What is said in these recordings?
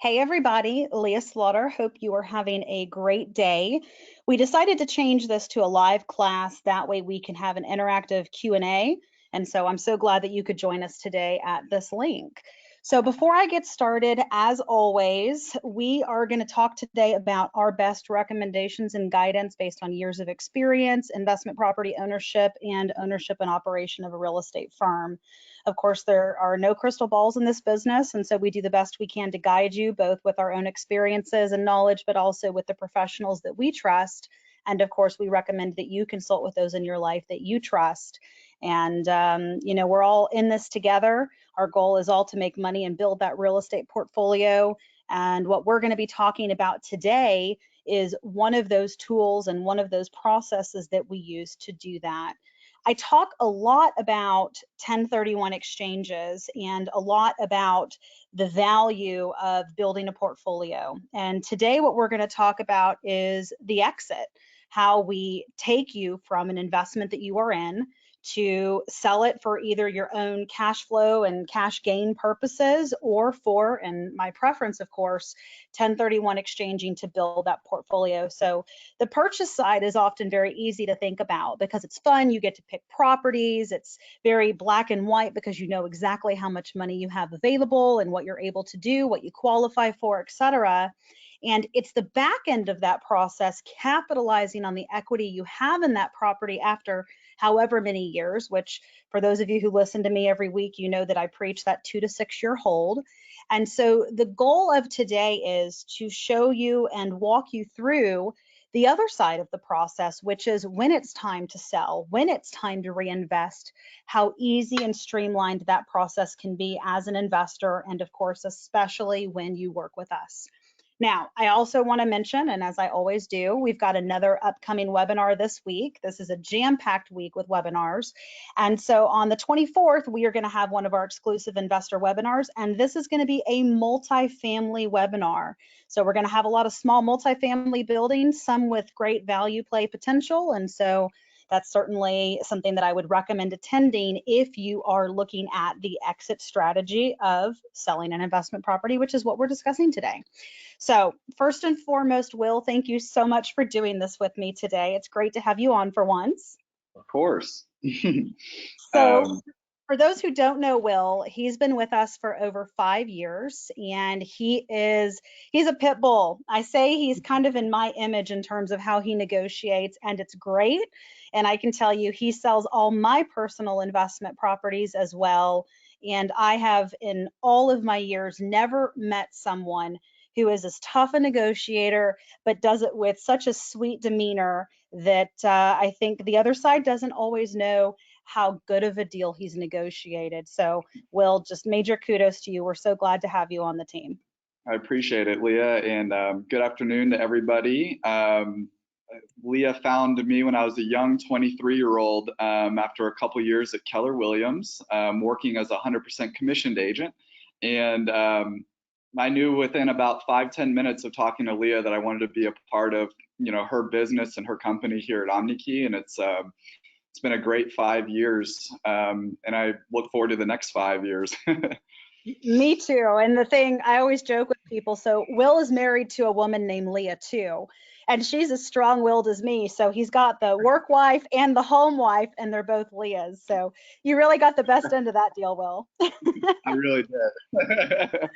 Hey everybody, Leah Slaughter. Hope you are having a great day. We decided to change this to a live class. That way we can have an interactive Q&A. And so I'm so glad that you could join us today at this link. So before I get started, as always, we are going to talk today about our best recommendations and guidance based on years of experience, investment property ownership, and ownership and operation of a real estate firm. Of course, there are no crystal balls in this business, and so we do the best we can to guide you both with our own experiences and knowledge, but also with the professionals that we trust. And of course, we recommend that you consult with those in your life that you trust. And, we're all in this together. Our goal is all to make money and build that real estate portfolio. And what we're going to be talking about today is one of those tools and one of those processes that we use to do that. I talk a lot about 1031 exchanges and a lot about the value of building a portfolio. And today what we're going to talk about is the exit, how we take you from an investment that you are in to sell it for either your own cash flow and cash gain purposes or for, and my preference, of course, 1031 exchanging to build that portfolio. So the purchase side is often very easy to think about because it's fun. You get to pick properties. It's very black and white because you know exactly how much money you have available and what you're able to do, what you qualify for, etc. And it's the back end of that process, capitalizing on the equity you have in that property after however many years, which for those of you who listen to me every week, you know that I preach that 2 to 6 year hold. And so the goal of today is to show you and walk you through the other side of the process, which is when it's time to sell, when it's time to reinvest, how easy and streamlined that process can be as an investor, and of course, especially when you work with us. Now, I also want to mention, and as I always do, we've got another upcoming webinar this week. This is a jam-packed week with webinars. And so on the 24th, we are going to have one of our exclusive investor webinars, and this is going to be a multifamily webinar. So we're going to have a lot of small multifamily buildings, some with great value play potential. And so that's certainly something that I would recommend attending if you are looking at the exit strategy of selling an investment property, which is what we're discussing today. So first and foremost, Will, thank you so much for doing this with me today. It's great to have you on for once. Of course. So for those who don't know Will, he's been with us for over 5 years, and he's a pit bull. I say he's kind of in my image in terms of how he negotiates, and it's great. And I can tell you he sells all my personal investment properties as well. And I have, in all of my years, never met someone who is as tough a negotiator, but does it with such a sweet demeanor that I think the other side doesn't always know how good of a deal he's negotiated. So, Will, just major kudos to you. We're so glad to have you on the team. I appreciate it, Leah, and good afternoon to everybody. Leah found me when I was a young 23-year-old after a couple years at Keller Williams, working as a 100% commissioned agent. And I knew within about 5-10 minutes of talking to Leah that I wanted to be a part of, her business and her company here at OmniKey, and it's been a great 5 years, and I look forward to the next 5 years. Me too. And the thing I always joke with people, so Will is married to a woman named Leah too, and she's as strong-willed as me. So he's got the work wife and the home wife, and they're both Leahs. So you really got the best end of that deal, Will. I really did.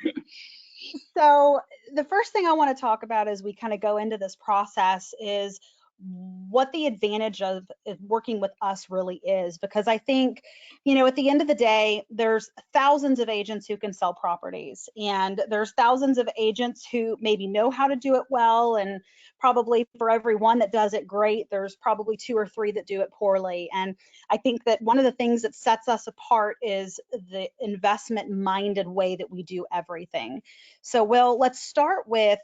So the first thing I want to talk about as we kind of go into this process is what the advantage of working with us really is, because I think, at the end of the day, there's thousands of agents who can sell properties, and there's thousands of agents who maybe know how to do it well, and probably for every one that does it great, there's probably 2 or 3 that do it poorly. And I think that one of the things that sets us apart is the investment minded way that we do everything. So, Will, let's start with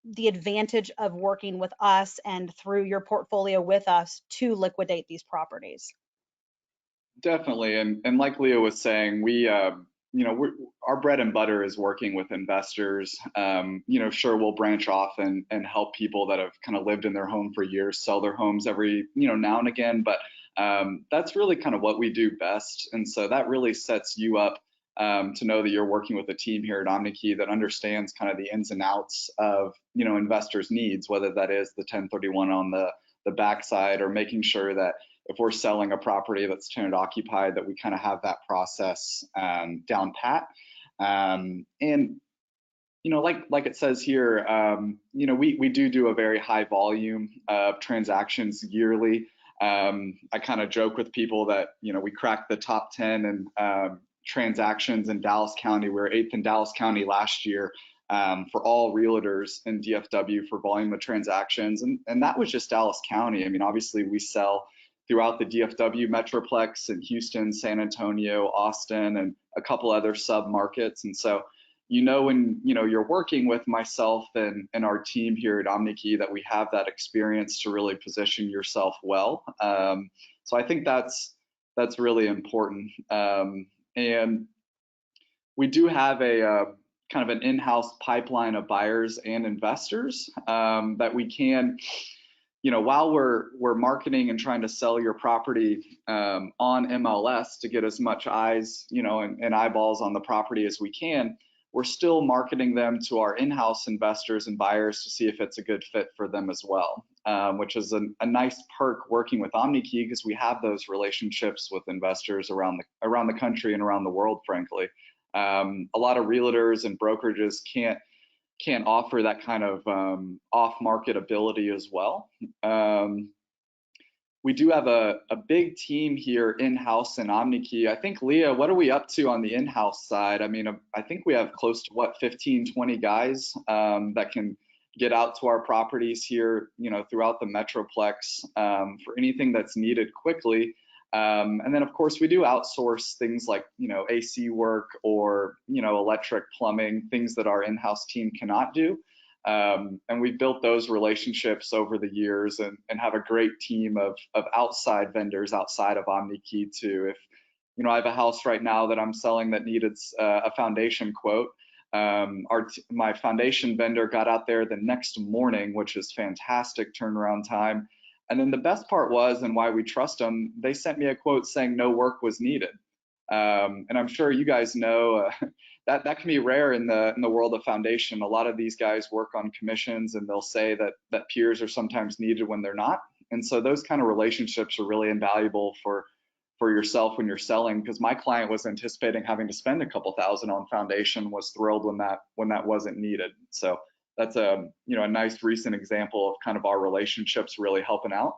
the advantage of working with us and through your portfolio with us to liquidate these properties. Definitely, and like Leah was saying, our bread and butter is working with investors. Sure, we'll branch off and help people that have kind of lived in their home for years sell their homes every now and again, but that's really kind of what we do best. And so that really sets you up to know that you're working with a team here at OmniKey that understands kind of the ins and outs of, investors' needs, whether that is the 1031 on the backside, or making sure that if we're selling a property that's tenant occupied, that we kind of have that process down pat. And like it says here, we do a very high volume of transactions yearly. I kind of joke with people that we cracked the top 10 and transactions in Dallas County. We were 8th in Dallas County last year for all realtors in DFW for volume of transactions, and that was just Dallas County. I mean, obviously we sell throughout the DFW metroplex in Houston, San Antonio, Austin, and a couple other sub markets. And so, when you're working with myself and our team here at OmniKey, that we have that experience to really position yourself well. So I think that's really important. And we do have a kind of an in-house pipeline of buyers and investors that we can, while we're marketing and trying to sell your property on MLS to get as much eyes, and eyeballs on the property as we can, we're still marketing them to our in-house investors and buyers to see if it's a good fit for them as well, which is a nice perk working with OmniKey, because we have those relationships with investors around the country and around the world, frankly. A lot of realtors and brokerages can't offer that kind of off-market ability as well. We do have a big team here in-house in OmniKey. I think, Leah, what are we up to on the in-house side? I mean, I think we have close to 15, 20 guys that can get out to our properties here, throughout the metroplex for anything that's needed quickly. And then, of course, we do outsource things like, AC work or, electric, plumbing, things that our in-house team cannot do. And we've built those relationships over the years and have a great team of outside vendors outside of OmniKey too. If, I have a house right now that I'm selling that needed a foundation quote. My foundation vendor got out there the next morning, which is fantastic turnaround time. And then the best part was, and why we trust them, they sent me a quote saying no work was needed. And I'm sure you guys know that can be rare in the world of foundation. A lot of these guys work on commissions, and they'll say that peers are sometimes needed when they're not. And so those kind of relationships are really invaluable for yourself when you're selling, because my client was anticipating having to spend a couple thousand on foundation, was thrilled when that wasn't needed. So that's a nice recent example of kind of our relationships really helping out.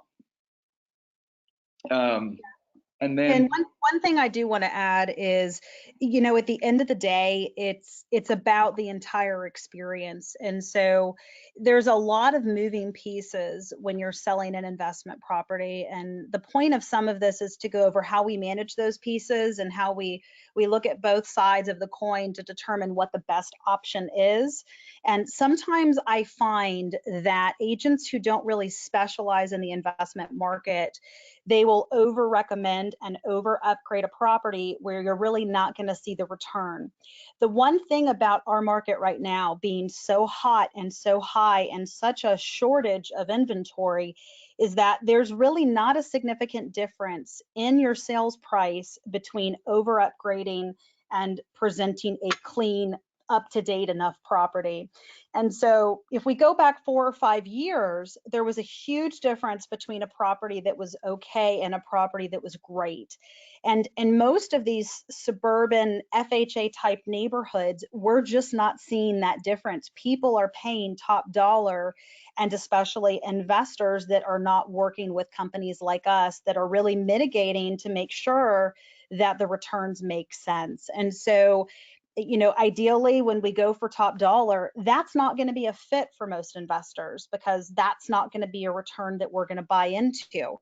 And one thing I do want to add is, at the end of the day, it's about the entire experience. And so there's a lot of moving pieces when you're selling an investment property. And the point of some of this is to go over how we manage those pieces and how we look at both sides of the coin to determine what the best option is. And sometimes I find that agents who don't really specialize in the investment market, they will over recommend and over upgrade a property where you're really not going to see the return. The one thing about our market right now being so hot and so high and such a shortage of inventory is that there's really not a significant difference in your sales price between over upgrading and presenting a clean, up-to-date enough property. And so if we go back 4 or 5 years, there was a huge difference between a property that was okay and a property that was great. And in most of these suburban FHA type neighborhoods, we're just not seeing that difference. People are paying top dollar, and especially investors that are not working with companies like us that are really mitigating to make sure that the returns make sense. And so ideally, when we go for top dollar, that's not going to be a fit for most investors, because that's not going to be a return that we're going to buy into.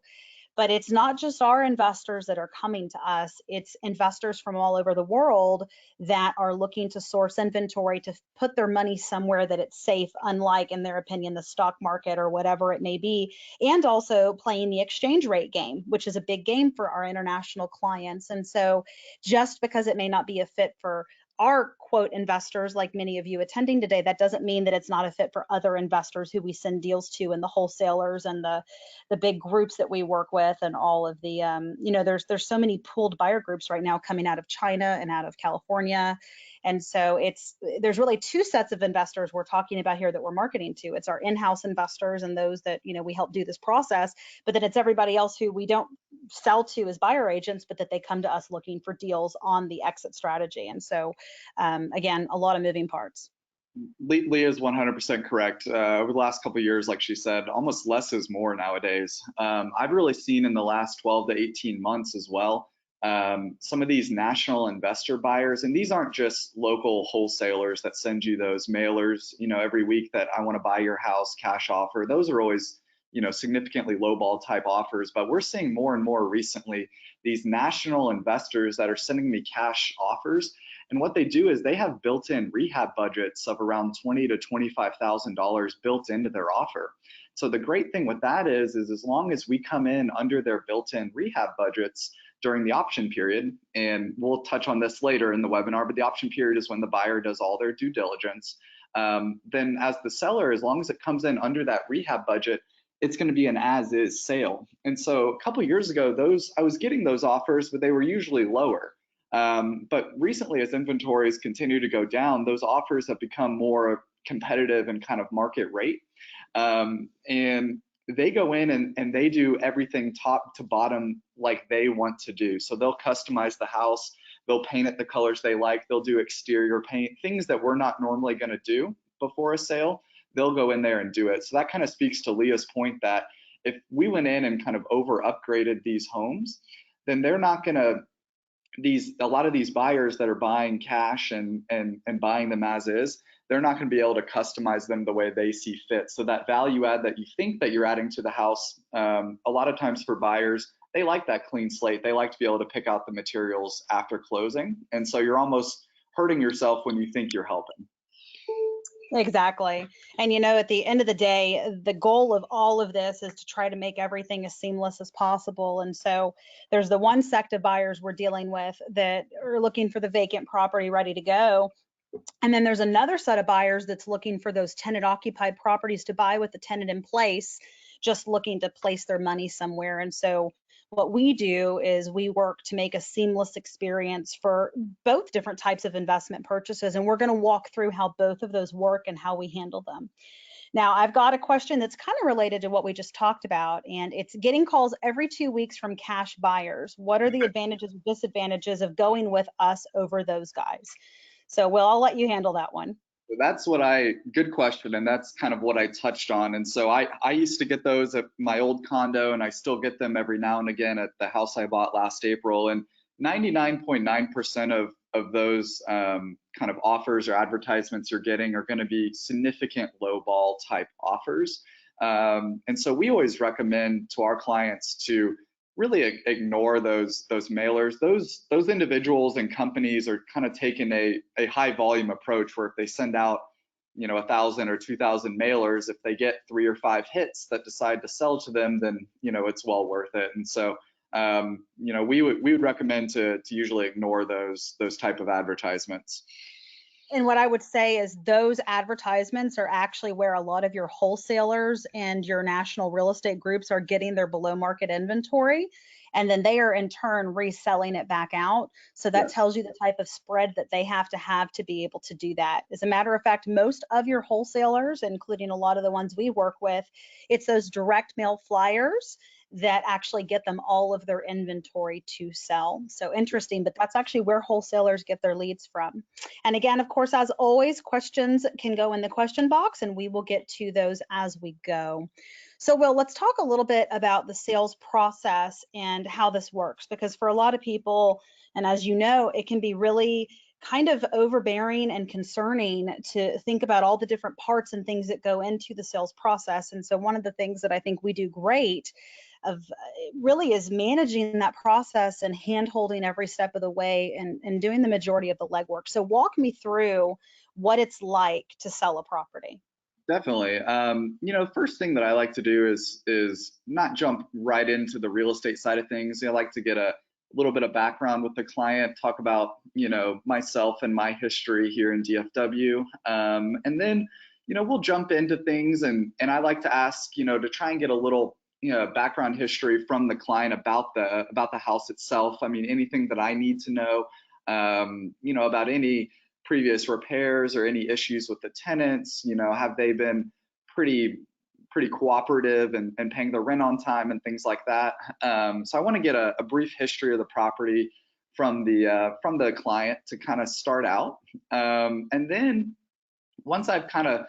But it's not just our investors that are coming to us, it's investors from all over the world that are looking to source inventory to put their money somewhere that it's safe, unlike, in their opinion, the stock market or whatever it may be, and also playing the exchange rate game, which is a big game for our international clients. And so just because it may not be a fit for are quote investors like many of you attending today, that doesn't mean that it's not a fit for other investors who we send deals to, and the wholesalers and the big groups that we work with, and all of the there's so many pooled buyer groups right now coming out of China and out of California. And so there's really two sets of investors we're talking about here that we're marketing to. It's our in-house investors and those that we help do this process, but then it's everybody else who we don't sell to as buyer agents, but that they come to us looking for deals on the exit strategy. And so again, a lot of moving parts. Leah is 100% correct. Over the last couple of years, like she said, almost less is more nowadays. I've really seen in the last 12 to 18 months as well, some of these national investor buyers, and these aren't just local wholesalers that send you those mailers, every week that I want to buy your house, cash offer. Those are always, significantly lowball type offers, but we're seeing more and more recently these national investors that are sending me cash offers. And what they do is they have built-in rehab budgets of around $20,000 to $25,000 built into their offer. So the great thing with that is as long as we come in under their built-in rehab budgets during the option period, and we'll touch on this later in the webinar, but the option period is when the buyer does all their due diligence. Then as the seller, as long as it comes in under that rehab budget, it's going to be an as-is sale. And so a couple of years ago, I was getting those offers, but they were usually lower. But recently, as inventories continue to go down, those offers have become more competitive and kind of market rate. And they go in and they do everything top to bottom like they want to do. So they'll customize the house, they'll paint it the colors they like, they'll do exterior paint, things that we're not normally going to do before a sale. They'll go in there and do it. So that kind of speaks to Leah's point that if we went in and kind of over upgraded these homes, then they're not going to, a lot of these buyers that are buying cash and buying them as is, they're not going to be able to customize them the way they see fit. So that value add that you think that you're adding to the house, a lot of times for buyers, they like that clean slate. They like to be able to pick out the materials after closing. And so you're almost hurting yourself when you think you're helping. Exactly. And at the end of the day, the goal of all of this is to try to make everything as seamless as possible. And so there's the one sect of buyers we're dealing with that are looking for the vacant property ready to go. And then there's another set of buyers that's looking for those tenant occupied properties to buy with the tenant in place, just looking to place their money somewhere. And so what we do is we work to make a seamless experience for both different types of investment purchases. And we're going to walk through how both of those work and how we handle them. Now, I've got a question that's kind of related to what we just talked about, and it's getting calls every 2 weeks from cash buyers. What are the advantages and disadvantages of going with us over those guys? So, Will, I'll let you handle that one. That's good question. And that's kind of what I touched on. And so I used to get those at my old condo, and I still get them every now and again at the house I bought last April. And 99.9% of those kind of offers or advertisements you're getting are going to be significant low ball type offers. And so we always recommend to our clients to really ignore those mailers. Those individuals and companies are kind of taking a high volume approach where if they send out 1,000 or 2,000 mailers, if they get 3 or 5 hits that decide to sell to them, then it's well worth it. And so we would recommend to usually ignore those type of advertisements. And what I would say is those advertisements are actually where a lot of your wholesalers and your national real estate groups are getting their below market inventory. And then they are in turn reselling it back out. So that tells you the type of spread that they have to be able to do that. As a matter of fact, most of your wholesalers, including a lot of the ones we work with, it's those direct mail flyers that actually get them all of their inventory to sell. So interesting, but that's actually where wholesalers get their leads from. And again, of course, as always, questions can go in the question box and we will get to those as we go. So Will, let's talk a little bit about the sales process and how this works, because for a lot of people, and as you know, it can be really kind of overbearing and concerning to think about all the different parts and things that go into the sales process. And so one of the things that I think we do great of really is managing that process and hand-holding every step of the way and doing the majority of the legwork. So walk me through what it's like to sell a property. Definitely. First thing that I like to do is not jump right into the real estate side of things. I like to get a little bit of background with the client, talk about, myself and my history here in DFW. And then, we'll jump into things, and I like to ask, to try and get a little, background history from the client about the house itself. I mean, anything that I need to know, about any previous repairs or any issues with the tenants, have they been pretty cooperative and paying the rent on time and things like that. So I want to get a brief history of the property from the client to kind of start out. And then once I've kind of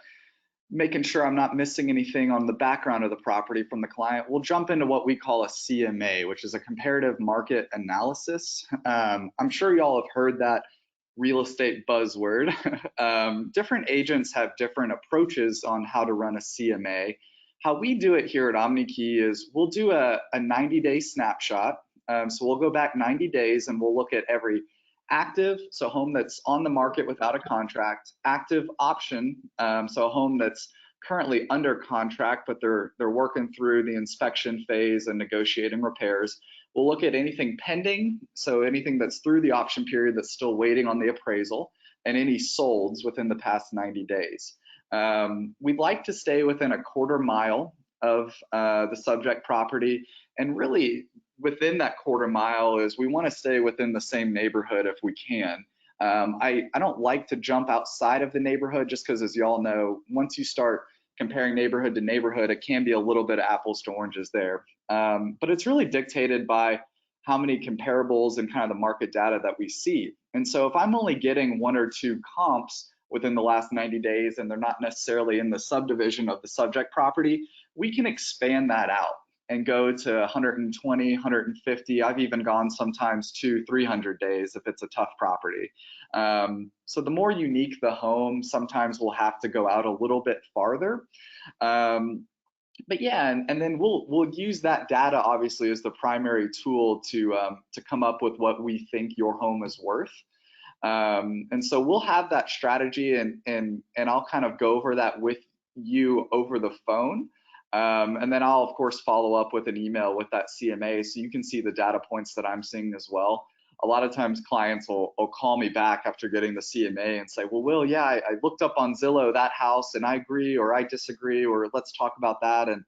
making sure I'm not missing anything on the background of the property from the client, we'll jump into what we call a CMA, which is a comparative market analysis. I'm sure y'all have heard that real estate buzzword. Different agents have different approaches on how to run a CMA. How we do it here at OmniKey is we'll do a 90-day snapshot. So we'll go back 90 days and we'll look at every active, so a home that's on the market without a contract, active option, so a home that's currently under contract, but they're working through the inspection phase and negotiating repairs. We'll look at anything pending, so anything that's through the option period that's still waiting on the appraisal, and any solds within the past 90 days. We'd like to stay within a quarter mile of the subject property, and really within that quarter mile is we want to stay within the same neighborhood if we can. I don't like to jump outside of the neighborhood just because, as y'all know, once you start comparing neighborhood to neighborhood, it can be a little bit of apples to oranges there. But it's really dictated by how many comparables and kind of the market data that we see. And so if I'm only getting 1 or 2 comps within the last 90 days and they're not necessarily in the subdivision of the subject property, we can expand that out and go to 120, 150. I've even gone sometimes to 300 days if it's a tough property. So the more unique the home, sometimes we'll have to go out a little bit farther. But yeah, and then we'll use that data obviously as the primary tool to come up with what we think your home is worth. And so we'll have that strategy, and I'll kind of go over that with you over the phone. And then I'll of course follow up with an email with that CMA so you can see the data points that I'm seeing as well. A lot of times clients will call me back after getting the CMA and say, well, Will, yeah, I looked up on Zillow that house and I agree or I disagree, or let's talk about that. And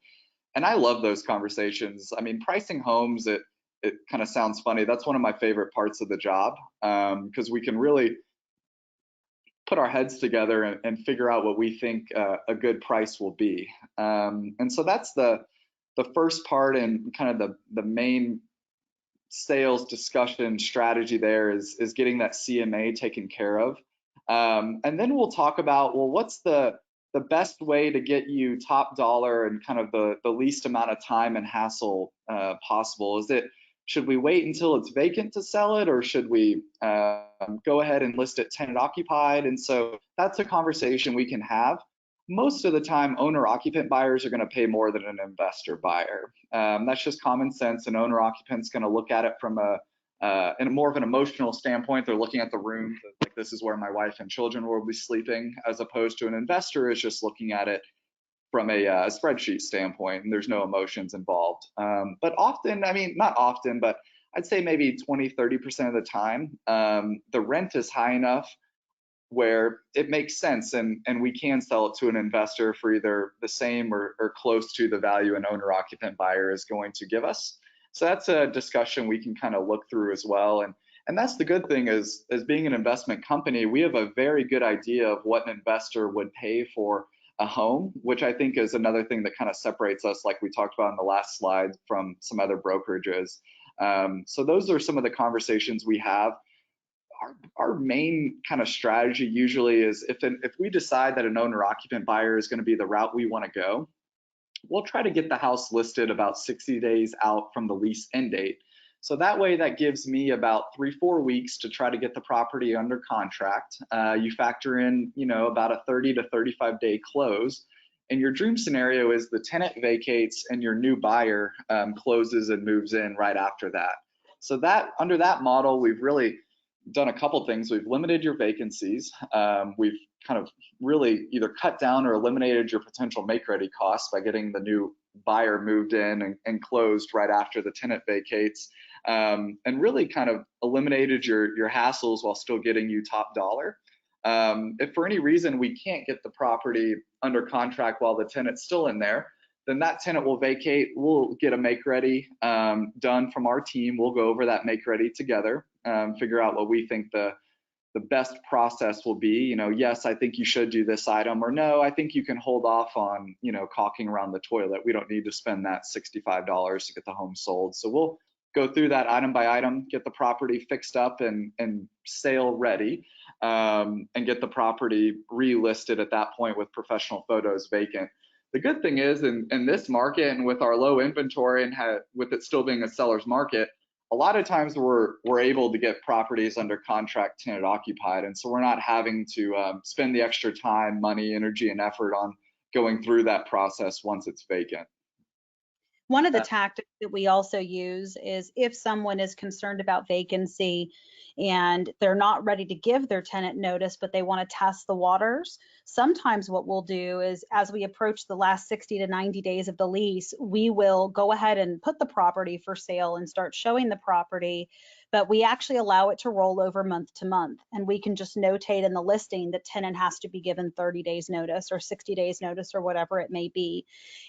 I love those conversations. I mean, pricing homes, it kind of sounds funny. That's one of my favorite parts of the job, because we can really put our heads together and figure out what we think a good price will be. And so that's the first part, and kind of the main sales discussion strategy there is getting that CMA taken care of. And then we'll talk about, well, what's the best way to get you top dollar and kind of the least amount of time and hassle possible? Should we wait until it's vacant to sell it, or should we go ahead and list it tenant occupied? And so that's a conversation we can have. Most of the time, owner occupant buyers are going to pay more than an investor buyer. That's just common sense. An owner occupant's going to look at it from in a more of an emotional standpoint. They're looking at the room like, this is where my wife and children will be sleeping, as opposed to an investor is just looking at it from a spreadsheet standpoint, and there's no emotions involved. But often, I mean, not often, but I'd say maybe 20, 30% of the time, the rent is high enough where it makes sense, and we can sell it to an investor for either the same or close to the value an owner occupant buyer is going to give us. So that's a discussion we can kind of look through as well. And that's the good thing is, as being an investment company, we have a very good idea of what an investor would pay for a home, which I think is another thing that kind of separates us, like we talked about in the last slide, from some other brokerages. So those are some of the conversations we have. Our main kind of strategy usually is if we decide that an owner occupant buyer is going to be the route we want to go, we'll try to get the house listed about 60 days out from the lease end date. So that way, that gives me about 3-4 weeks to try to get the property under contract. You factor in, about a 30 to 35 day close. And your dream scenario is the tenant vacates and your new buyer closes and moves in right after that. So that under that model, we've really done a couple things. We've limited your vacancies. We've kind of really either cut down or eliminated your potential make-ready costs by getting the new buyer moved in and closed right after the tenant vacates. and really kind of eliminated your hassles while still getting you top dollar. If for any reason we can't get the property under contract while the tenant's still in there, then that tenant will vacate. We'll get a make ready done from our team. We'll go over that make ready together, figure out what we think the best process will be. Yes, I think you should do this item, or no, I think you can hold off on, caulking around the toilet. We don't need to spend that $65 to get the home sold. So we'll go through that item by item, get the property fixed up and sale ready, and get the property relisted at that point with professional photos vacant. The good thing is in this market and with our low inventory and with it still being a seller's market, a lot of times we're able to get properties under contract tenant occupied. And so we're not having to spend the extra time, money, energy, and effort on going through that process once it's vacant. One of the tactics that we also use is if someone is concerned about vacancy and they're not ready to give their tenant notice, but they want to test the waters, sometimes what we'll do is as we approach the last 60 to 90 days of the lease, we will go ahead and put the property for sale and start showing the property, but we actually allow it to roll over month to month. And we can just notate in the listing that tenant has to be given 30 days notice or 60 days notice or whatever it may be.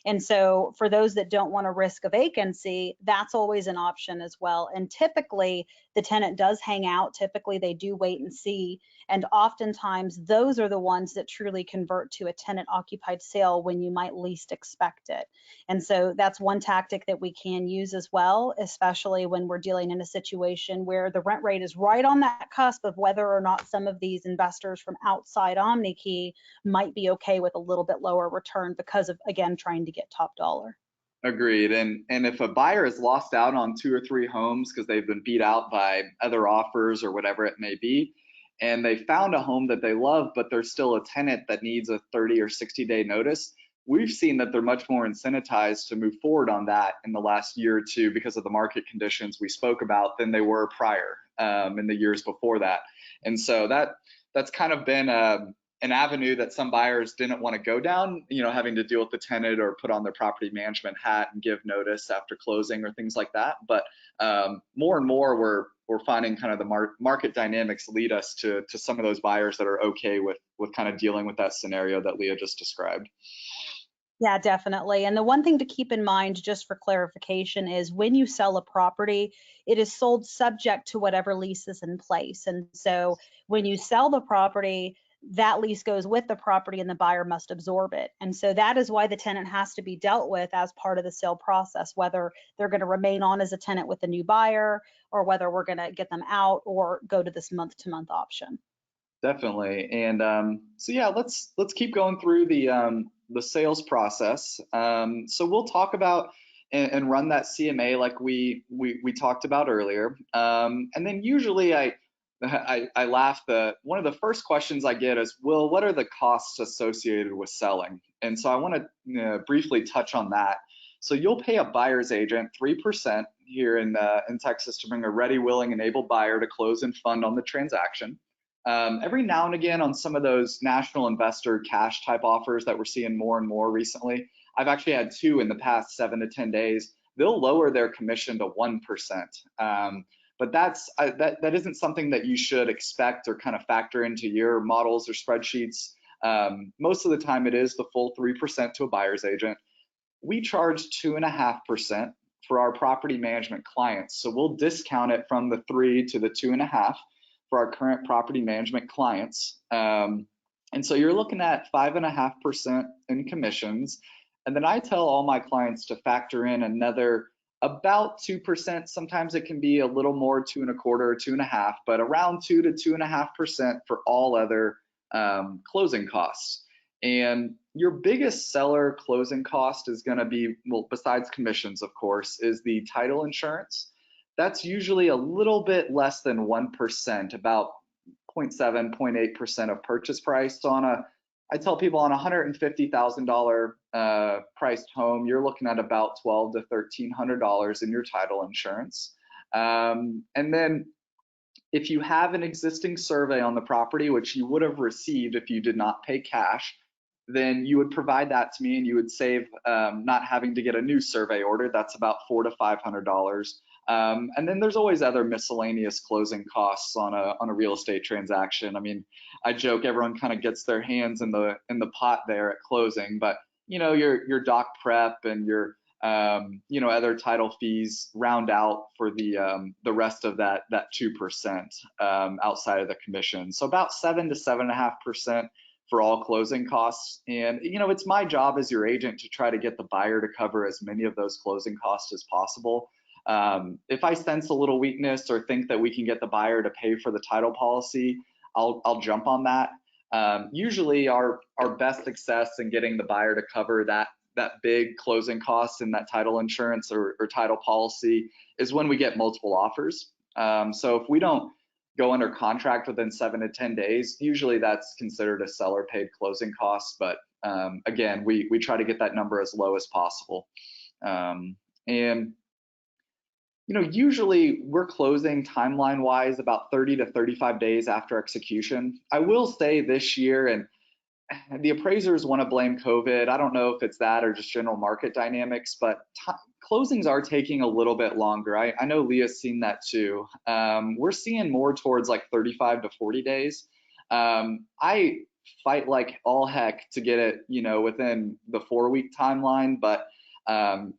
And so for those that don't want to risk a vacancy, that's always an option as well. And typically the tenant does hang out. Typically they do wait and see. And oftentimes those are the ones that truly convert to a tenant occupied sale when you might least expect it. And so that's one tactic that we can use as well, especially when we're dealing in a situation where the rent rate is right on that cusp of whether or not some of these investors from outside OmniKey might be okay with a little bit lower return because of, again, trying to get top dollar. Agreed. And if a buyer has lost out on 2 or 3 homes because they've been beat out by other offers or whatever it may be, and they found a home that they love, but there's still a tenant that needs a 30 or 60-day notice, we've seen that they're much more incentivized to move forward on that in the last year or two because of the market conditions we spoke about than they were prior in the years before that. And so that's kind of been an avenue that some buyers didn't want to go down, having to deal with the tenant or put on their property management hat and give notice after closing or things like that. But more and more we're finding kind of the market dynamics lead us to some of those buyers that are okay with kind of dealing with that scenario that Leah just described. Yeah, definitely. And the one thing to keep in mind, just for clarification, is when you sell a property, it is sold subject to whatever lease is in place. And so when you sell the property, that lease goes with the property and the buyer must absorb it. And so that is why the tenant has to be dealt with as part of the sale process, whether they're going to remain on as a tenant with a new buyer or whether we're going to get them out or go to this month-to-month option. Definitely. And so yeah, let's keep going through the sales process. So we'll talk about and run that CMA like we talked about earlier. And then usually I laugh. One of the first questions I get is, Will, what are the costs associated with selling? And so I want to briefly touch on that. So you'll pay a buyer's agent 3% here in Texas to bring a ready, willing, and able buyer to close and fund on the transaction. Every now and again on some of those national investor cash type offers that we're seeing more and more recently, I've actually had 2 in the past 7 to 10 days, they'll lower their commission to 1%. But that isn't something that you should expect or kind of factor into your models or spreadsheets. Most of the time it is the full 3% to a buyer's agent. We charge 2.5% for our property management clients. So we'll discount it from the 3 to the 2.5 for our current property management clients. And so you're looking at 5.5% in commissions. And then I tell all my clients to factor in another about 2%. Sometimes it can be a little more, 2.25 or 2.5, but around 2 to 2.5% for all other closing costs. And your biggest seller closing cost is going to be, well, besides commissions, of course, is the title insurance. That's usually a little bit less than 1%, about 0.7, 0.8% of purchase price. So I tell people on a $150,000 priced home, you're looking at about $1,200 to $1,300 in your title insurance. And then if you have an existing survey on the property, which you would have received if you did not pay cash, then you would provide that to me and you would save not having to get a new survey ordered. That's about $400 to $500 And then there's always other miscellaneous closing costs on a real estate transaction. I mean, I joke everyone kind of gets their hands in the pot there at closing, but your doc prep and your other title fees round out for the rest of that 2% outside of the commission. So about 7 to 7.5% for all closing costs. And it's my job as your agent to try to get the buyer to cover as many of those closing costs as possible. If I sense a little weakness or think that we can get the buyer to pay for the title policy, I'll jump on that. Usually our best success in getting the buyer to cover that big closing costs in that title insurance or title policy is when we get multiple offers. So if we don't go under contract within 7 to 10 days, usually that's considered a seller paid closing costs. But again, we try to get that number as low as possible. And usually we're closing timeline wise about 30 to 35 days after execution. I will say this year, and the appraisers want to blame COVID. I don't know if it's that or just general market dynamics, but closings are taking a little bit longer. I know Leah's seen that too. We're seeing more towards like 35 to 40 days. I fight like all heck to get it, within the 4-week timeline, but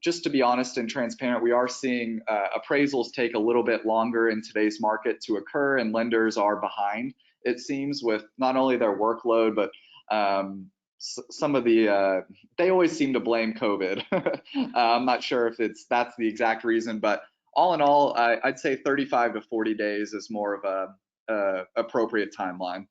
just to be honest and transparent, we are seeing appraisals take a little bit longer in today's market to occur, and lenders are behind, it seems, with not only their workload, but some of they always seem to blame COVID. I'm not sure if that's the exact reason, but all in all, I'd say 35 to 40 days is more of a appropriate timeline.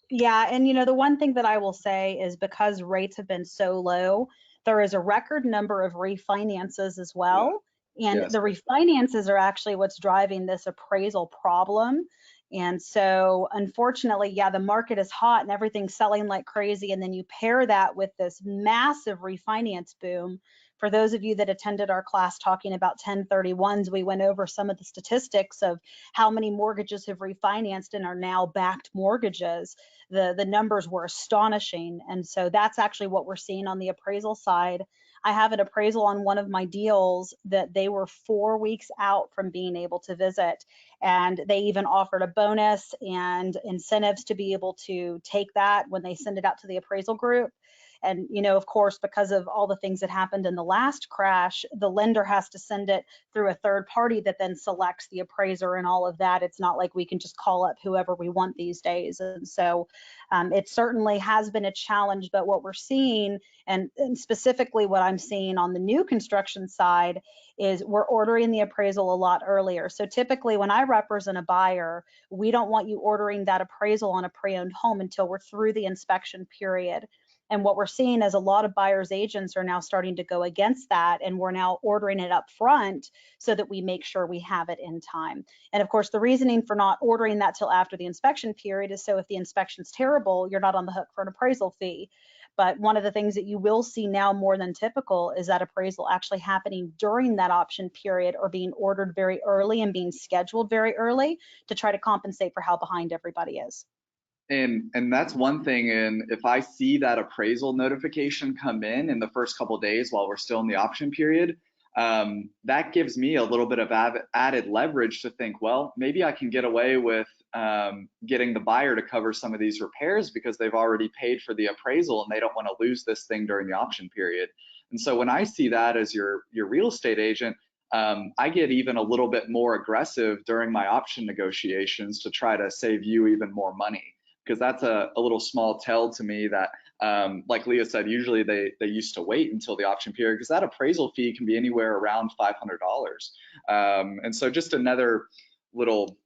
Yeah, and the one thing that I will say is because rates have been so low, there is a record number of refinances as well. Yeah. And Yes. the refinances are actually what's driving this appraisal problem. And so unfortunately, yeah, the market is hot and everything's selling like crazy. And then you pair that with this massive refinance boom. For those of you that attended our class talking about 1031s, we went over some of the statistics of how many mortgages have refinanced and are now backed mortgages. The numbers were astonishing. And so that's actually what we're seeing on the appraisal side. I have an appraisal on one of my deals that they were 4 weeks out from being able to visit. And they even offered a bonus and incentives to be able to take that when they send it out to the appraisal group. And, of course, because of all the things that happened in the last crash, the lender has to send it through a third party that then selects the appraiser and all of that. It's not like we can just call up whoever we want these days. And so it certainly has been a challenge, but what we're seeing, and specifically what I'm seeing on the new construction side, is we're ordering the appraisal a lot earlier. So typically when I represent a buyer, we don't want you ordering that appraisal on a pre-owned home until we're through the inspection period. And what we're seeing is a lot of buyers agents are now starting to go against that, and we're now ordering it up front so that we make sure we have it in time. And of course, the reasoning for not ordering that till after the inspection period is so if the inspection's terrible, you're not on the hook for an appraisal fee. But one of the things that you will see now more than typical is that appraisal actually happening during that option period or being ordered very early and being scheduled very early to try to compensate for how behind everybody is. And that's one thing. And if I see that appraisal notification come in the first couple of days while we're still in the option period, that gives me a little bit of added leverage to think, well, maybe I can get away with getting the buyer to cover some of these repairs because they've already paid for the appraisal and they don't want to lose this thing during the option period. And so when I see that as your real estate agent, I get even a little bit more aggressive during my option negotiations to try to save you even more money. Because that's a little small tell to me that, like Leah said, usually they used to wait until the option period because that appraisal fee can be anywhere around $500. And so just another little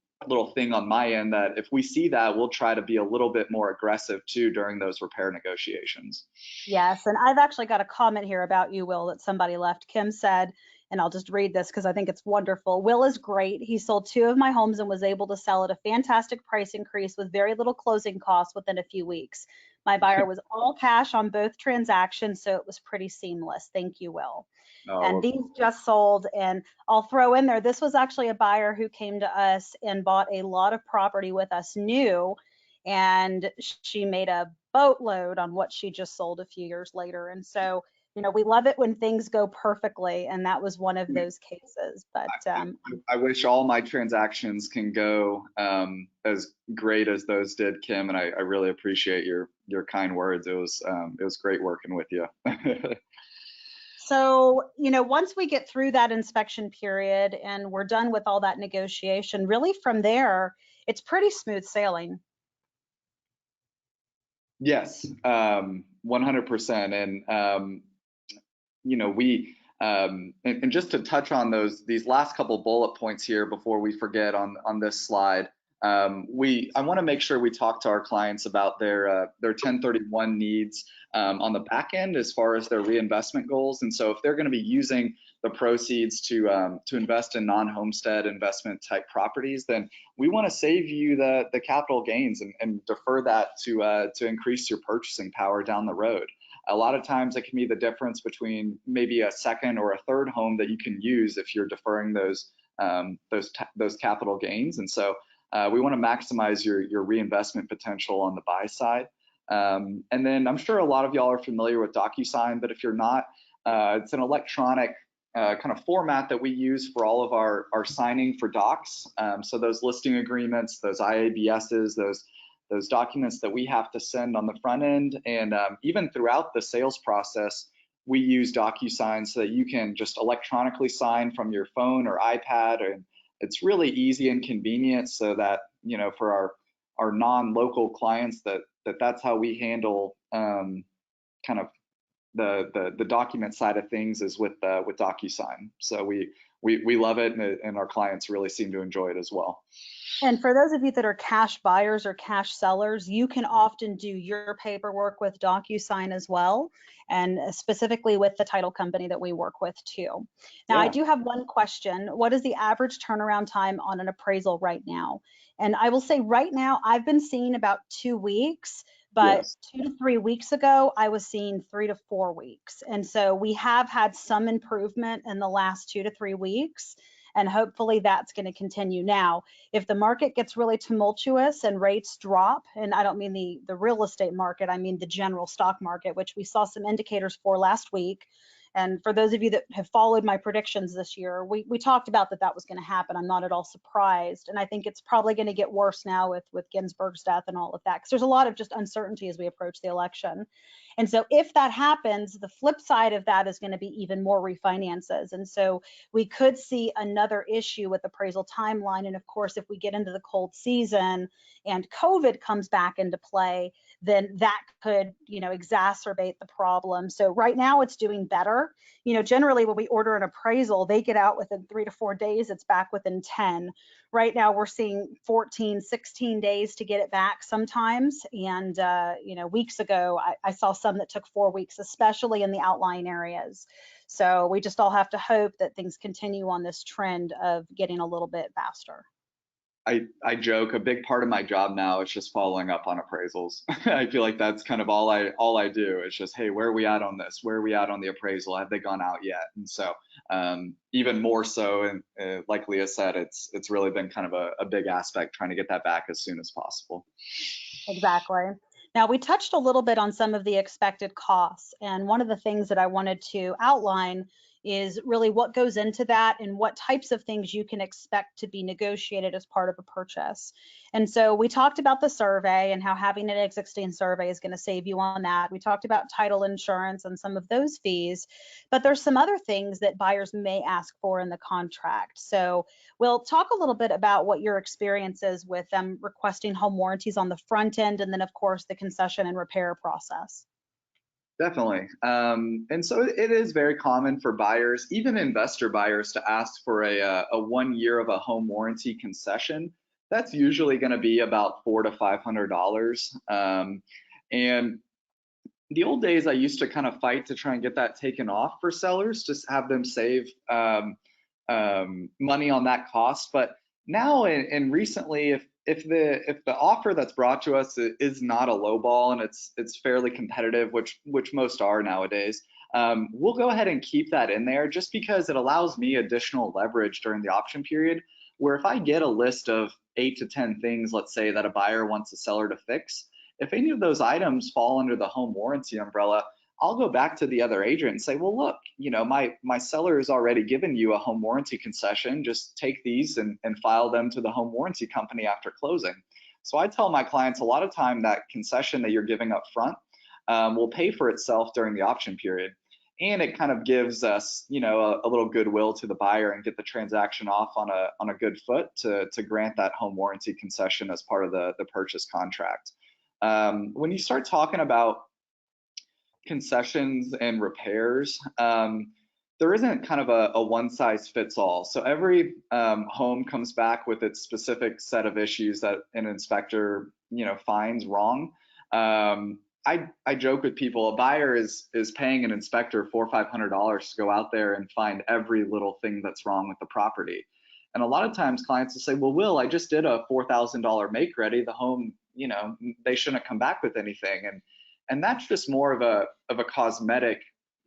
thing on my end that if we see that, we'll try to be a little bit more aggressive too during those repair negotiations. Yes, and I've actually got a comment here about you, Will, that somebody left. Kim said, and I'll just read this because I think it's wonderful. Will is great. He sold 2 of my homes and was able to sell at a fantastic price increase with very little closing costs within a few weeks. My buyer was all cash on both transactions, so it was pretty seamless. Thank you, Will. Oh, And these just sold, and I'll throw in there, this was actually a buyer who came to us and bought a lot of property with us new, and she made a boatload on what she just sold a few years later. And so we love it when things go perfectly, and that was one of those cases. But I wish all my transactions can go as great as those did, Kim, and I really appreciate your kind words. It was great working with you. so, once we get through that inspection period and we're done with all that negotiation, really from there, it's pretty smooth sailing. Yes, 100%. And and just to touch on these last couple bullet points here before we forget on this slide, I want to make sure we talk to our clients about their 1031 needs on the back end as far as their reinvestment goals. And so if they're going to be using the proceeds to invest in non-homestead investment type properties, then we want to save you the capital gains and defer that to increase your purchasing power down the road. A lot of times it can be the difference between maybe a second or a third home that you can use if you're deferring those capital gains. And so we want to maximize your reinvestment potential on the buy side. And then I'm sure a lot of y'all are familiar with DocuSign, but if you're not, it's an electronic kind of format that we use for all of our signing for docs. So those listing agreements, those IABSs, those documents that we have to send on the front end, and even throughout the sales process, we use DocuSign so that you can just electronically sign from your phone or iPad, and it's really easy and convenient. So that for our non-local clients, that's how we handle kind of the document side of things is with DocuSign. So we love it, and our clients really seem to enjoy it as well. And for those of you that are cash buyers or cash sellers, you can often do your paperwork with DocuSign as well, and specifically with the title company that we work with too. Now, I do have one question. What is the average turnaround time on an appraisal right now? And I will say right now, I've been seeing about 2 weeks, but Yes. 2 to 3 weeks ago, I was seeing 3 to 4 weeks. And so we have had some improvement in the last 2 to 3 weeks. And hopefully that's going to continue. Now, if the market gets really tumultuous and rates drop, and I don't mean the real estate market, I mean the general stock market, which we saw some indicators for last week. And for those of you that have followed my predictions this year, we talked about that was going to happen. I'm not at all surprised. And I think it's probably going to get worse now with Ginsburg's death and all of that, because there's a lot of just uncertainty as we approach the election. And so if that happens, the flip side of that is going to be even more refinances. And so we could see another issue with appraisal timeline. And of course, if we get into the cold season and COVID comes back into play, then that could, exacerbate the problem. So right now it's doing better. Generally when we order an appraisal, they get out within 3 to 4 days. It's back within 10. Right now we're seeing 14, 16 days to get it back sometimes. And, weeks ago, I saw some that took 4 weeks, especially in the outlying areas. So we just all have to hope that things continue on this trend of getting a little bit faster. I joke, a big part of my job now is just following up on appraisals. I feel like that's kind of all I do. It's just, hey, where are we at on this? Where are we at on the appraisal? Have they gone out yet? And so even more so, and like Leah said, it's really been kind of a big aspect trying to get that back as soon as possible. Exactly. Now, we touched a little bit on some of the expected costs, and one of the things that I wanted to outline is really what goes into that and what types of things you can expect to be negotiated as part of a purchase. And so we talked about the survey and how having an existing survey is going to save you on that. We talked about title insurance and some of those fees, but there's some other things that buyers may ask for in the contract. So we'll talk a little bit about what your experience is with them requesting home warranties on the front end, and then of course the concession and repair process. Definitely. And so it is very common for buyers, even investor buyers, to ask for a 1 year of a home warranty concession. That's usually going to be about $400 to $500. And the old days, I used to kind of fight to try and get that taken off for sellers, just have them save money on that cost. But now and recently, if the offer that's brought to us is not a low ball and it's fairly competitive, which most are nowadays, we'll go ahead and keep that in there just because it allows me additional leverage during the option period, where if I get a list of 8 to 10 things, let's say, that a buyer wants a seller to fix, if any of those items fall under the home warranty umbrella, I'll go back to the other agent and say, well, look, my seller has already given you a home warranty concession. Just take these and file them to the home warranty company after closing. So I tell my clients a lot of time that concession that you're giving up front will pay for itself during the option period. And it kind of gives us, a little goodwill to the buyer and get the transaction off on a good foot to grant that home warranty concession as part of the purchase contract. When you start talking about concessions and repairs, there isn't kind of a one size fits all. So every home comes back with its specific set of issues that an inspector, finds wrong. I joke with people, a buyer is paying an inspector $400 or $500 to go out there and find every little thing that's wrong with the property. And a lot of times clients will say, well, Will, I just did a $4,000 make ready. The home, they shouldn't come back with anything. And that's just more of a cosmetic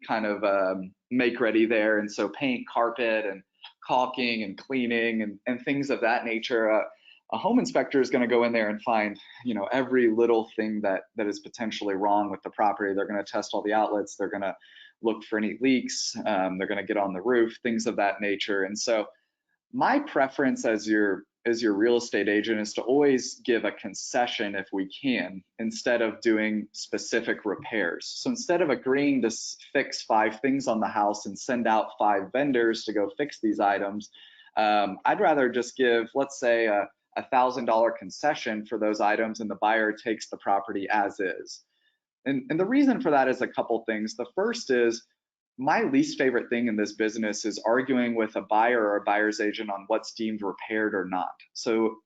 kind of make ready there. And so paint, carpet, and caulking and cleaning and things of that nature. A home inspector is going to go in there and find, every little thing that is potentially wrong with the property. They're going to test all the outlets. They're going to look for any leaks. They're going to get on the roof, things of that nature. And so my preference as your real estate agent is to always give a concession if we can, instead of doing specific repairs. So instead of agreeing to fix 5 things on the house and send out 5 vendors to go fix these items, I'd rather just give, let's say, a $1,000 concession for those items, and the buyer takes the property as is. And the reason for that is a couple things. The first is, my least favorite thing in this business is arguing with a buyer or a buyer's agent on what's deemed repaired or not. So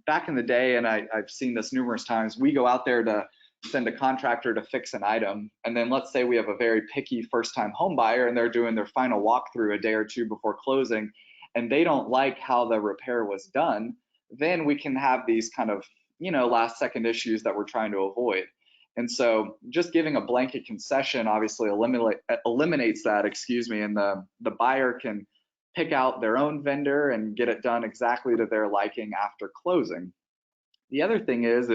back in the day, and I've seen this numerous times, we go out there to send a contractor to fix an item, and then let's say we have a very picky first-time home buyer and they're doing their final walkthrough a day or two before closing, and they don't like how the repair was done. Then we can have these kind of, last second issues that we're trying to avoid. And so just giving a blanket concession obviously eliminates that, and the buyer can pick out their own vendor and get it done exactly to their liking after closing. The other thing is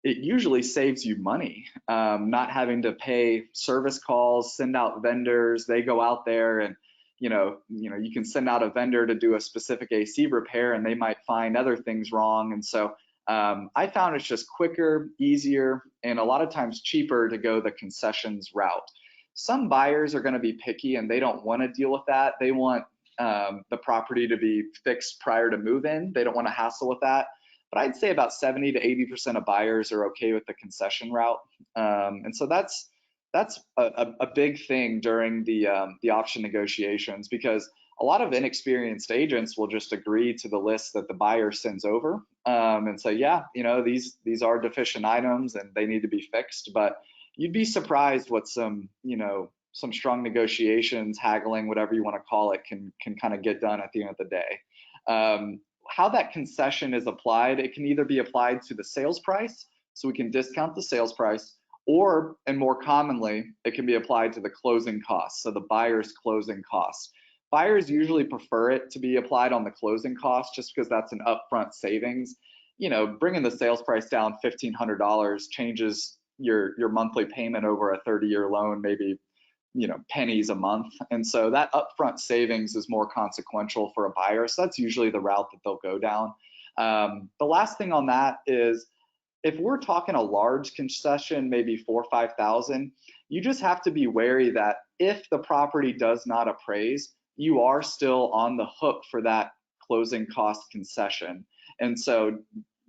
it usually saves you money, not having to pay service calls, send out vendors. They go out there and you can send out a vendor to do a specific AC repair and they might find other things wrong. And so I found it's just quicker, easier, and a lot of times cheaper to go the concessions route. Some buyers are going to be picky and they don't want to deal with that. They want the property to be fixed prior to move-in. They don't want to hassle with that. But I'd say about 70 to 80% of buyers are okay with the concession route. And so that's a big thing during the option negotiations, because a lot of inexperienced agents will just agree to the list that the buyer sends over and say, yeah, these are deficient items and they need to be fixed. But you'd be surprised what some strong negotiations, haggling, whatever you want to call it, can kind of get done at the end of the day. How that concession is applied, it can either be applied to the sales price, so we can discount the sales price, or, and more commonly, it can be applied to the closing costs, so the buyer's closing costs. Buyers usually prefer it to be applied on the closing costs just because that's an upfront savings. Bringing the sales price down $1,500 changes your monthly payment over a 30-year loan, maybe pennies a month. And so that upfront savings is more consequential for a buyer. So that's usually the route that they'll go down. The last thing on that is, if we're talking a large concession, maybe $4,000 or $5,000, you just have to be wary that if the property does not appraise, you are still on the hook for that closing cost concession. And so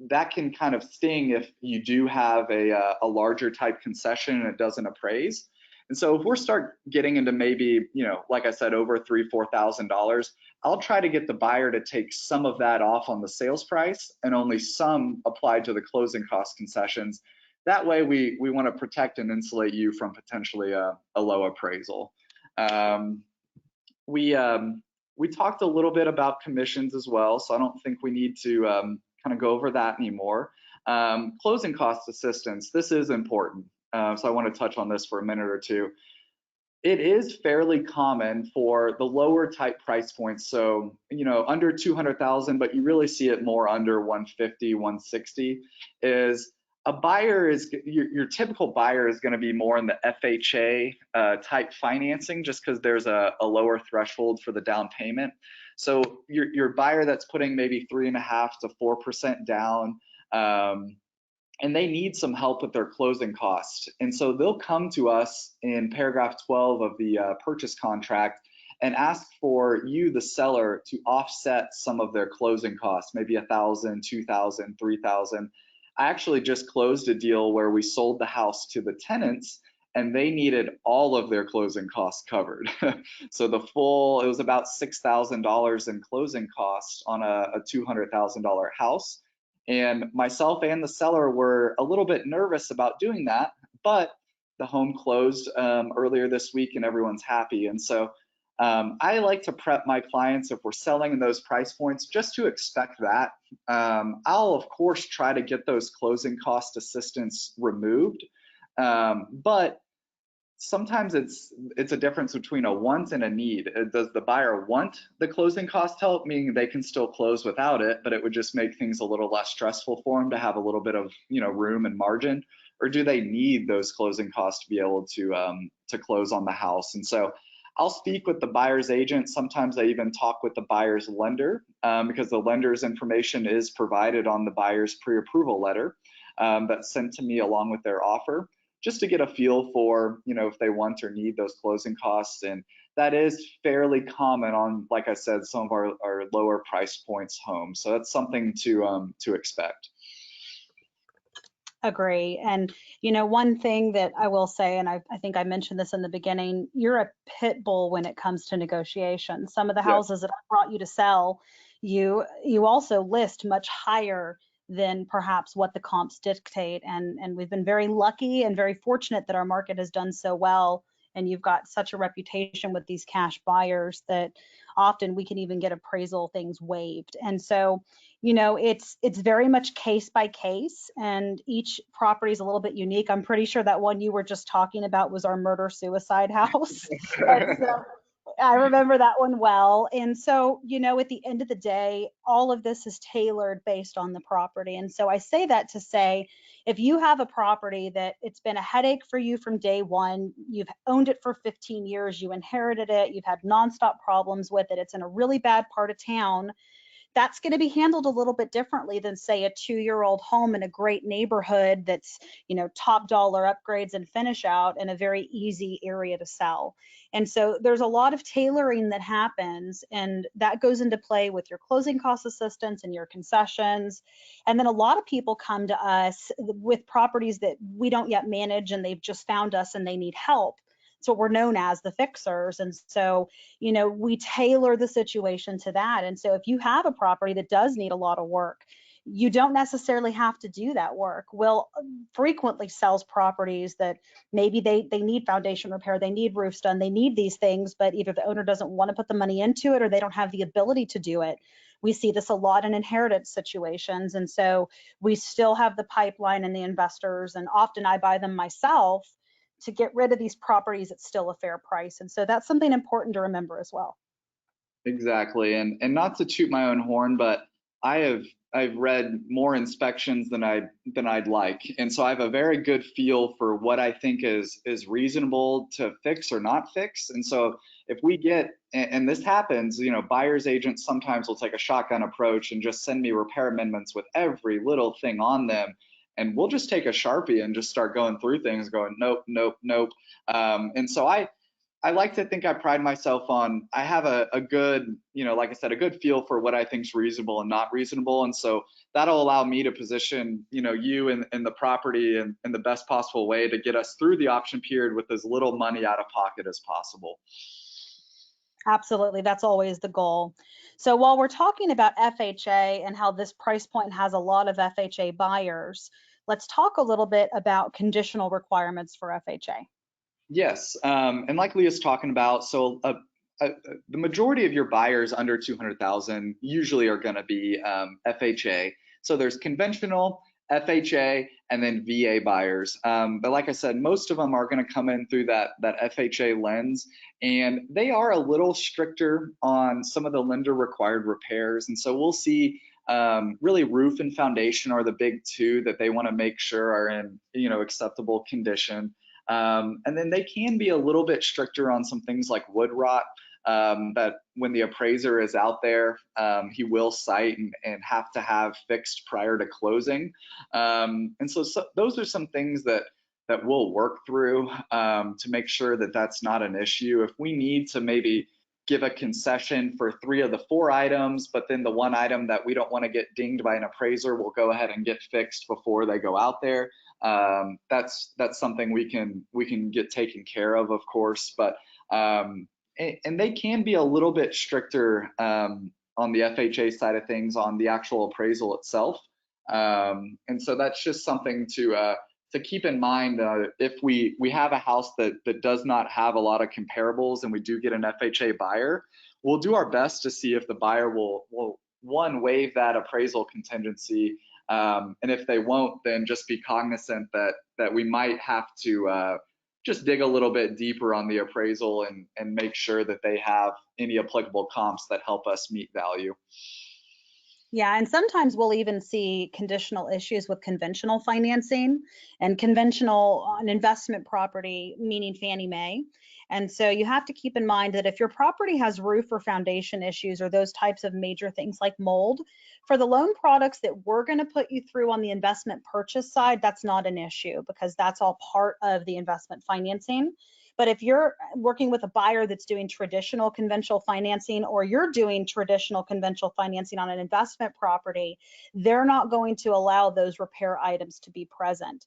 that can kind of sting if you do have a larger type concession and it doesn't appraise. And so if we're start getting into maybe, like I said, over $3,000, $4,000, I'll try to get the buyer to take some of that off on the sales price and only some applied to the closing cost concessions. That way we want to protect and insulate you from potentially a low appraisal. We talked a little bit about commissions as well, so I don't think we need to kind of go over that anymore. Closing cost assistance, this is important. So I want to touch on this for a minute or two. It is fairly common for the lower type price points, so under 200,000, but you really see it more under 150, 160, is a buyer is, your typical buyer is going to be more in the FHA type financing, just because there's a lower threshold for the down payment. So your buyer that's putting maybe 3.5% to 4% down, and they need some help with their closing costs. And so they'll come to us in paragraph 12 of the purchase contract and ask for you, the seller, to offset some of their closing costs, maybe $1,000, $2,000, $3,000. I actually just closed a deal where we sold the house to the tenants and they needed all of their closing costs covered. So it was about $6,000 in closing costs on a $200,000 house. And myself and the seller were a little bit nervous about doing that, but the home closed earlier this week and everyone's happy. And so I like to prep my clients, if we're selling in those price points, just to expect that. I'll of course try to get those closing cost assistance removed, but sometimes it's a difference between a want and a need. Does the buyer want the closing cost help, meaning they can still close without it, but it would just make things a little less stressful for them to have a little bit of room and margin, or do they need those closing costs to be able to close on the house? And so I'll speak with the buyer's agent. Sometimes I even talk with the buyer's lender, because the lender's information is provided on the buyer's pre-approval letter that's sent to me along with their offer, just to get a feel for, if they want or need those closing costs. And that is fairly common on, like I said, some of our lower price points homes. So that's something to expect. Agree. And, one thing that I will say, and I think I mentioned this in the beginning, you're a pit bull when it comes to negotiation. Some of the houses that I brought you to sell, you also list much higher than perhaps what the comps dictate. And we've been very lucky and very fortunate that our market has done so well. And you've got such a reputation with these cash buyers that often we can even get appraisal things waived. And so, it's very much case by case, and each property is a little bit unique. I'm pretty sure that one you were just talking about was our murder suicide house. And so I remember that one well. And so, at the end of the day, all of this is tailored based on the property. And so I say that to say, if you have a property that it's been a headache for you from day one, you've owned it for 15 years, you inherited it, you've had nonstop problems with it, it's in a really bad part of town, that's going to be handled a little bit differently than, say, a 2-year-old home in a great neighborhood that's, top dollar upgrades and finish out in a very easy area to sell. And so there's a lot of tailoring that happens, and that goes into play with your closing cost assistance and your concessions. And then a lot of people come to us with properties that we don't yet manage, and they've just found us and they need help. So we're known as the fixers. And so, we tailor the situation to that. And so if you have a property that does need a lot of work, you don't necessarily have to do that work. Will frequently sells properties that maybe they need foundation repair, they need roofs done, they need these things, but either the owner doesn't want to put the money into it or they don't have the ability to do it. We see this a lot in inheritance situations. And so we still have the pipeline and the investors, and often I buy them myself to get rid of these properties at still a fair price. And so that's something important to remember as well. Exactly. And not to toot my own horn, but I've read more inspections than I'd like. And so I have a very good feel for what I think is reasonable to fix or not fix. And so if we get, and this happens, buyer's agents sometimes will take a shotgun approach and just send me repair amendments with every little thing on them. And we'll just take a Sharpie and just start going through things going, nope, nope, nope. And so I like to think I pride myself on, I have a good, like I said, a good feel for what I think is reasonable and not reasonable. And so that'll allow me to position, you in the property in the best possible way to get us through the option period with as little money out of pocket as possible. Absolutely. That's always the goal. So while we're talking about FHA and how this price point has a lot of FHA buyers, let's talk a little bit about conditional requirements for FHA. Yes, and like Leah's talking about, so the majority of your buyers under 200,000 usually are going to be FHA. So there's conventional, FHA, and then VA buyers. But like I said, most of them are going to come in through that FHA lens, and they are a little stricter on some of the lender required repairs. And so we'll see Really, roof and foundation are the big two that they want to make sure are in, acceptable condition. And then they can be a little bit stricter on some things like wood rot, that when the appraiser is out there, he will cite and have to have fixed prior to closing. And so those are some things that we'll work through, to make sure that that's not an issue. If we need to maybe give a concession for 3 of the 4 items, but then the one item that we don't want to get dinged by an appraiser, we'll go ahead and get fixed before they go out there. That's something we can get taken care of course. But and they can be a little bit stricter, on the FHA side of things on the actual appraisal itself. And so that's just something to keep in mind. If we have a house that does not have a lot of comparables and we do get an FHA buyer, we'll do our best to see if the buyer will one, waive that appraisal contingency, and if they won't, then just be cognizant that we might have to just dig a little bit deeper on the appraisal and make sure that they have any applicable comps that help us meet value. Yeah, and sometimes we'll even see conditional issues with conventional financing and conventional on investment property, meaning Fannie Mae. And so you have to keep in mind that if your property has roof or foundation issues or those types of major things like mold, for the loan products that we're going to put you through on the investment purchase side, that's not an issue because that's all part of the investment financing. But if you're working with a buyer that's doing traditional conventional financing, or you're doing traditional conventional financing on an investment property, they're not going to allow those repair items to be present.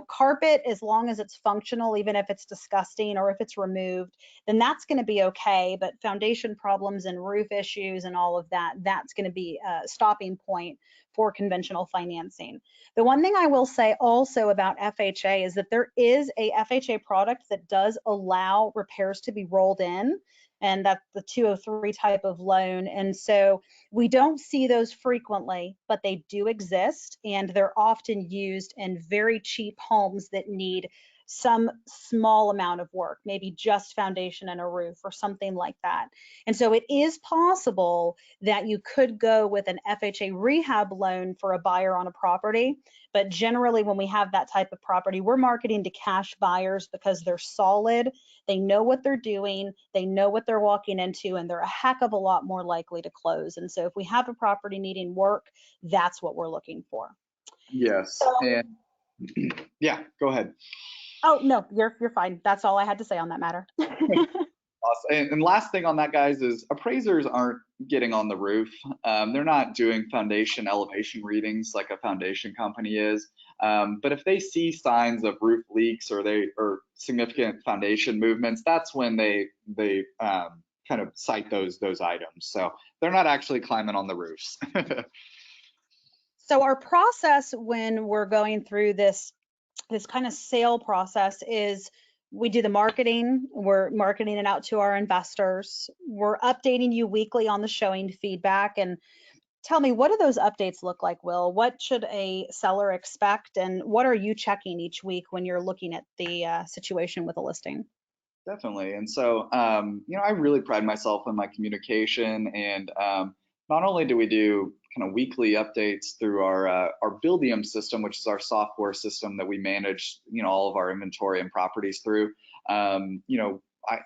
Carpet, as long as it's functional, even if it's disgusting or if it's removed, then that's going to be okay. But foundation problems and roof issues and all of that, that's going to be a stopping point for conventional financing. The one thing I will say also about FHA is that there is a FHA product that does allow repairs to be rolled in, and that's the 203 type of loan. And so we don't see those frequently, but they do exist, and they're often used in very cheap homes that need some small amount of work, maybe just foundation and a roof or something like that. And so it is possible that you could go with an FHA rehab loan for a buyer on a property. But generally, when we have that type of property, we're marketing to cash buyers because they're solid, they know what they're doing, they know what they're walking into, and they're a heck of a lot more likely to close. And so if we have a property needing work, that's what we're looking for. Yes, and yeah, go ahead. Oh, no, you're fine. That's all I had to say on that matter. Awesome. And last thing on that, guys, is appraisers aren't getting on the roof. They're not doing foundation elevation readings like a foundation company is. But if they see signs of roof leaks or significant foundation movements, that's when they kind of cite those items. So they're not actually climbing on the roofs. So our process when we're going through this kind of sale process is we do the marketing, we're marketing it out to our investors, we're updating you weekly on the showing feedback. And tell me, what do those updates look like, Will? What should a seller expect, and what are you checking each week when you're looking at the situation with a listing? Definitely. And so, I really pride myself in my communication, and not only do we do kind of weekly updates through our Buildium system, which is our software system that we manage, all of our inventory and properties through. I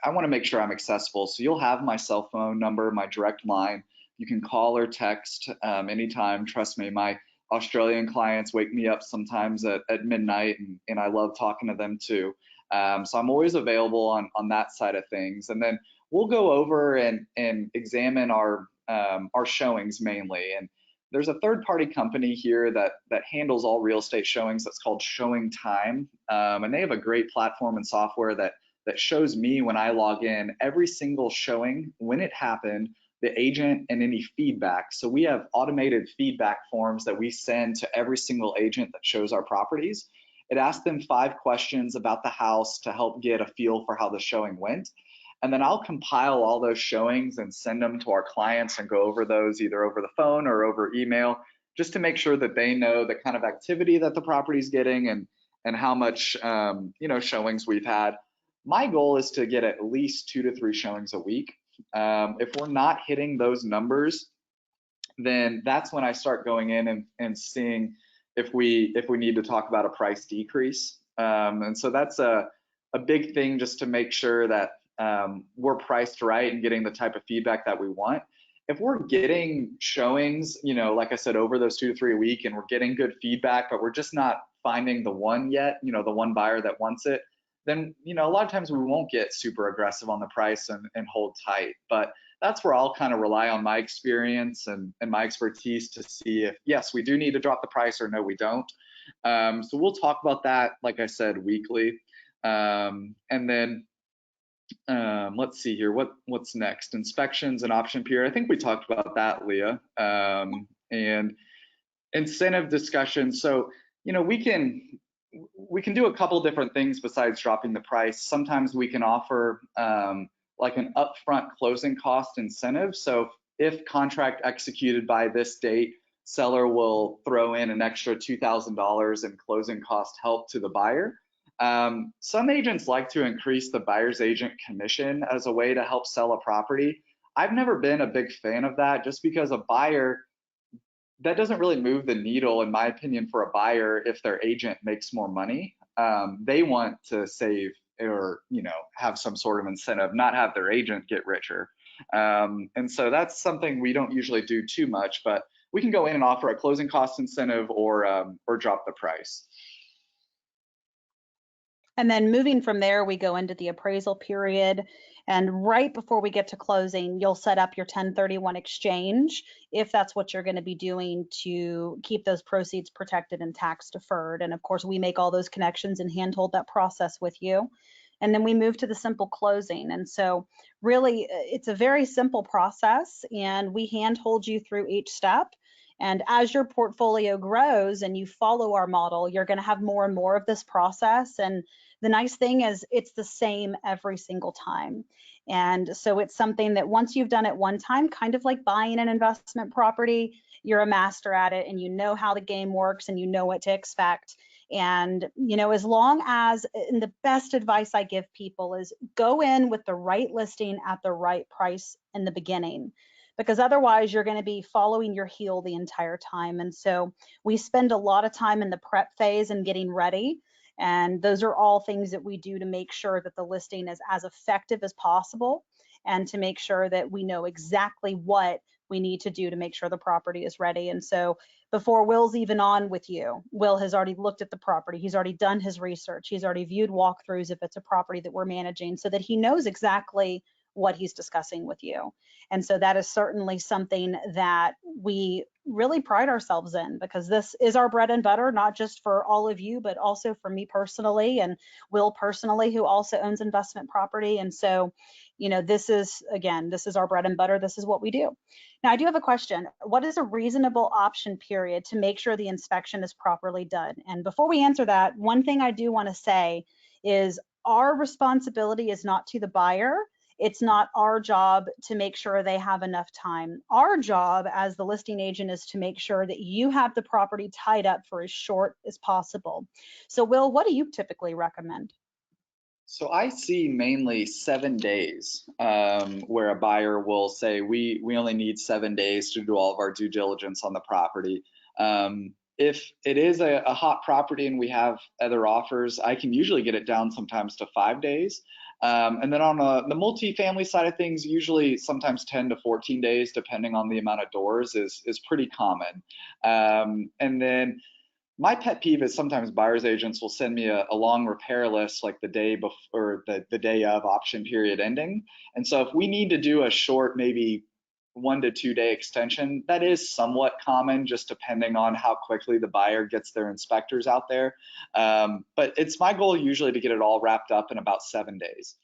want to make sure I'm accessible. So you'll have my cell phone number, my direct line. You can call or text anytime. Trust me, my Australian clients wake me up sometimes at midnight, and I love talking to them too. So I'm always available on that side of things. And then we'll go over and examine our showings mainly. And there's a third-party company here that handles all real estate showings that's called Showing Time. And they have a great platform and software that shows me when I log in every single showing, when it happened, the agent, and any feedback. So we have automated feedback forms that we send to every single agent that shows our properties. It asks them 5 questions about the house to help get a feel for how the showing went. And then I'll compile all those showings and send them to our clients and go over those either over the phone or over email, just to make sure that they know the kind of activity that the property's getting and how much showings we've had. My goal is to get at least 2 to 3 showings a week. If we're not hitting those numbers, then that's when I start going in and seeing if we need to talk about a price decrease. And so that's a big thing, just to make sure that we're priced right and getting the type of feedback that we want. If we're getting showings, like I said, over those 2 to 3 a week, and we're getting good feedback, but we're just not finding the one yet, the one buyer that wants it, then, a lot of times we won't get super aggressive on the price and hold tight. But that's where I'll kind of rely on my experience and my expertise to see if, yes, we do need to drop the price, or no, we don't. So we'll talk about that, like I said, weekly. And then let's see here, what's next? Inspections and option period. I think we talked about that, Leah. And incentive discussion. So, we can do a couple different things besides dropping the price. Sometimes we can offer like an upfront closing cost incentive. So if contract executed by this date, seller will throw in an extra $2,000 in closing cost help to the buyer. Some agents like to increase the buyer's agent commission as a way to help sell a property. I've never been a big fan of that, just because a buyer, that doesn't really move the needle, in my opinion, for a buyer if their agent makes more money. They want to save, or have some sort of incentive, not have their agent get richer. And so that's something we don't usually do too much, but we can go in and offer a closing cost incentive or drop the price. And then moving from there, we go into the appraisal period. And right before we get to closing, you'll set up your 1031 exchange, if that's what you're going to be doing, to keep those proceeds protected and tax deferred. And of course, we make all those connections and handhold that process with you. And then we move to the simple closing. And so really, it's a very simple process, and we handhold you through each step. And as your portfolio grows and you follow our model, you're going to have more and more of this process. And the nice thing is it's the same every single time. And so it's something that once you've done it one time, kind of like buying an investment property, you're a master at it, and you know how the game works and you know what to expect. And, as long as, and the best advice I give people is go in with the right listing at the right price in the beginning, because otherwise you're going to be following your heel the entire time. And so we spend a lot of time in the prep phase and getting ready. And those are all things that we do to make sure that the listing is as effective as possible, and to make sure that we know exactly what we need to do to make sure the property is ready. And so before Will's even on with you, Will has already looked at the property. He's already done his research. He's already viewed walkthroughs if it's a property that we're managing, so that he knows exactly what he's discussing with you. And so that is certainly something that we really pride ourselves in, because this is our bread and butter, not just for all of you, but also for me personally, and Will personally, who also owns investment property. And so, this is our bread and butter. This is what we do. Now, I do have a question. What is a reasonable option period to make sure the inspection is properly done? And before we answer that, one thing I do want to say is our responsibility is not to the buyer. It's not our job to make sure they have enough time. Our job as the listing agent is to make sure that you have the property tied up for as short as possible. So Will, what do you typically recommend? So I see mainly 7 days, where a buyer will say, we only need 7 days to do all of our due diligence on the property. If it is a hot property and we have other offers, I can usually get it down sometimes to 5 days. And then on the multifamily side of things, usually sometimes 10 to 14 days, depending on the amount of doors, is pretty common. And then my pet peeve is sometimes buyer's agents will send me a long repair list like the day before, the day of option period ending. And so if we need to do a short, maybe 1 to 2 day extension, that is somewhat common, just depending on how quickly the buyer gets their inspectors out there. But it's my goal usually to get it all wrapped up in about 7 days.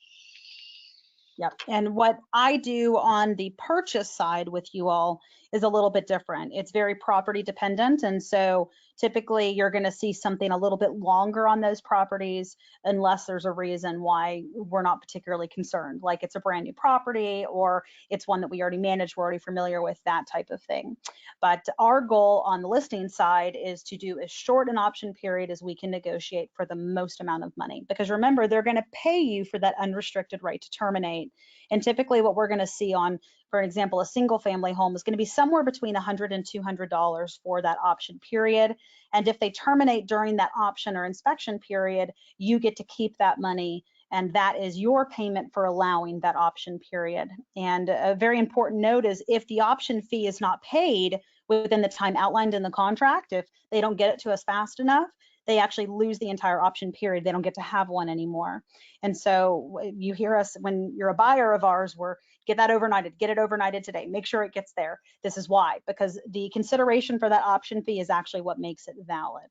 Yep. And what I do on the purchase side with you all is a little bit different. It's very property dependent. And so typically you're going to see something a little bit longer on those properties, unless there's a reason why we're not particularly concerned, like it's a brand new property or it's one that we already manage, we're already familiar with, that type of thing. But our goal on the listing side is to do as short an option period as we can negotiate for the most amount of money, because remember, they're going to pay you for that unrestricted right to terminate. And typically what we're going to see on for an example, a single family home is going to be somewhere between $100 and $200 for that option period. And if they terminate during that option or inspection period, you get to keep that money, and that is your payment for allowing that option period. And a very important note is if the option fee is not paid within the time outlined in the contract, if they don't get it to us fast enough, they actually lose the entire option period. They don't get to have one anymore. And so you hear us when you're a buyer of ours, we're get that overnighted, get it overnighted today, make sure it gets there. This is why, because the consideration for that option fee is actually what makes it valid.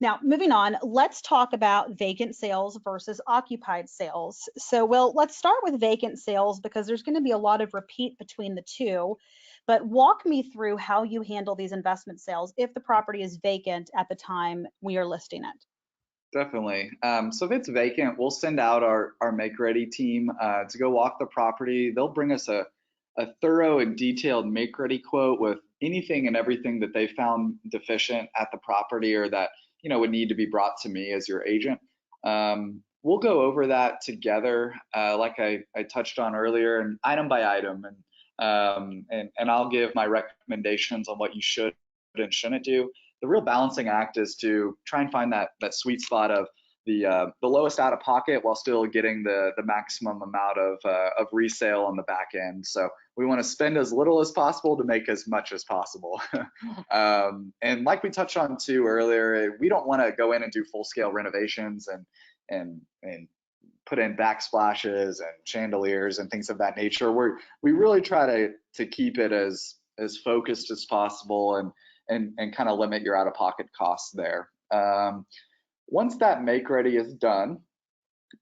Now, moving on, let's talk about vacant sales versus occupied sales. So, well, let's start with vacant sales because there's going to be a lot of repeat between the two. But walk me through how you handle these investment sales if the property is vacant at the time we are listing it. Definitely. So if it's vacant, we'll send out our make ready team to go walk the property. They'll bring us a thorough and detailed make ready quote with anything and everything that they found deficient at the property or that would need to be brought to me as your agent. We'll go over that together, like I touched on earlier, and item by item, and I'll give my recommendations on what you should and shouldn't do. The real balancing act is to try and find that sweet spot of the lowest out of pocket while still getting the maximum amount of resale on the back end. So we want to spend as little as possible to make as much as possible. And like we touched on too earlier, we don't want to go in and do full scale renovations and put in backsplashes and chandeliers and things of that nature. We really try to keep it as focused as possible and kind of limit your out of pocket costs there. Once that make ready is done,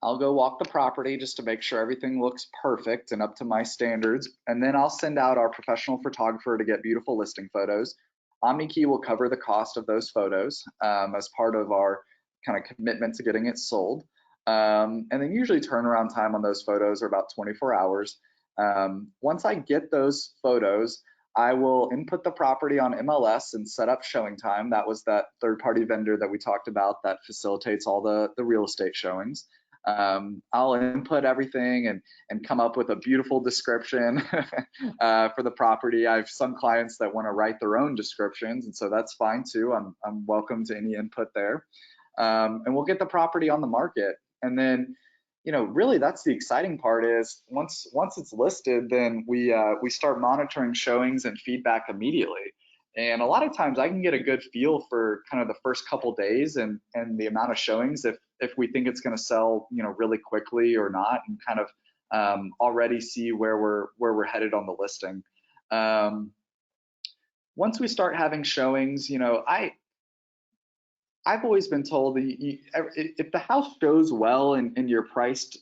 I'll go walk the property just to make sure everything looks perfect and up to my standards. And then I'll send out our professional photographer to get beautiful listing photos. OmniKey will cover the cost of those photos as part of our kind of commitment to getting it sold. And then usually turnaround time on those photos are about 24 hours. Once I get those photos, I will input the property on MLS and set up showing time. That was that third-party vendor that we talked about that facilitates all the real estate showings. I'll input everything and come up with a beautiful description for the property. I have some clients that want to write their own descriptions, and so that's fine too. I'm welcome to any input there. And we'll get the property on the market. And then really that's the exciting part is once it's listed, then we start monitoring showings and feedback immediately. And a lot of times I can get a good feel for kind of the first couple days and the amount of showings if we think it's going to sell, really quickly or not, and kind of already see where we're headed on the listing. Once we start having showings, I've always been told that if the house shows well and you're priced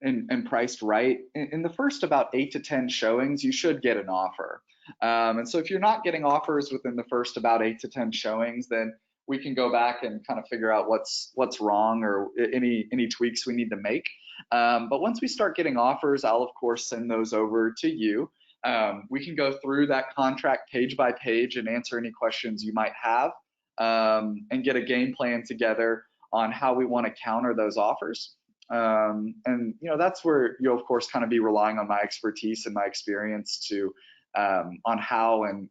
and priced right, in the first about 8 to 10 showings, you should get an offer. And so if you're not getting offers within the first about 8 to 10 showings, then we can go back and kind of figure out what's wrong or any tweaks we need to make. But once we start getting offers, I'll of course send those over to you. We can go through that contract page by page and answer any questions you might have. And get a game plan together on how we want to counter those offers. And that's where you'll of course kind of be relying on my expertise and my experience to on how and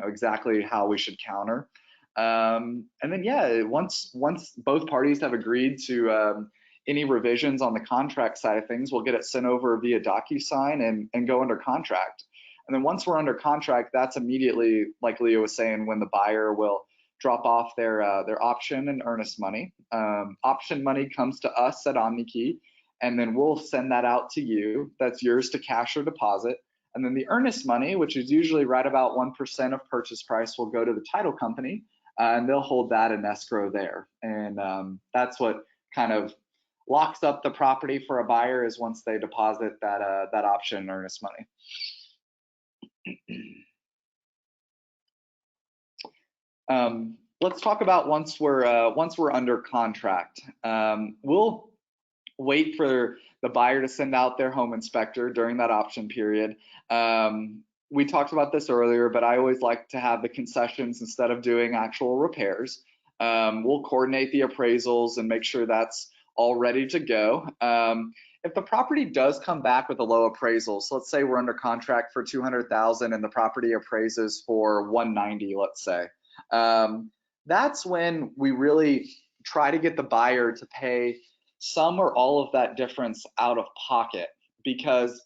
exactly how we should counter. And then once both parties have agreed to any revisions on the contract side of things, we'll get it sent over via DocuSign and go under contract. And then once we're under contract, that's immediately, like Leah was saying, when the buyer will drop off their option and earnest money. Option money comes to us at OmniKey, and then we'll send that out to you. That's yours to cash or deposit. And then the earnest money, which is usually right about 1% of purchase price, will go to the title company, and they'll hold that in escrow there. And that's what kind of locks up the property for a buyer, is once they deposit that option and earnest money. Let's talk about once we're under contract. We'll wait for the buyer to send out their home inspector during that option period. We talked about this earlier, but I always like to have the concessions instead of doing actual repairs. We'll coordinate the appraisals and make sure that's all ready to go. if the property does come back with a low appraisal, so let's say we're under contract for 200,000 and the property appraises for 190, let's say, that's when we really try to get the buyer to pay some or all of that difference out of pocket, because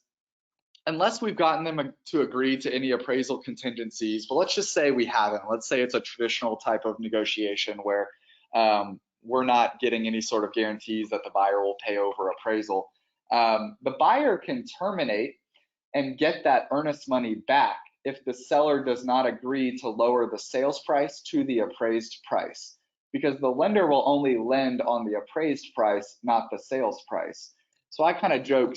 unless we've gotten them to agree to any appraisal contingencies, but let's just say we haven't. Let's say it's a traditional type of negotiation where we're not getting any sort of guarantees that the buyer will pay over appraisal. The buyer can terminate and get that earnest money back if the seller does not agree to lower the sales price to the appraised price, because the lender will only lend on the appraised price, not the sales price. So I kind of joke,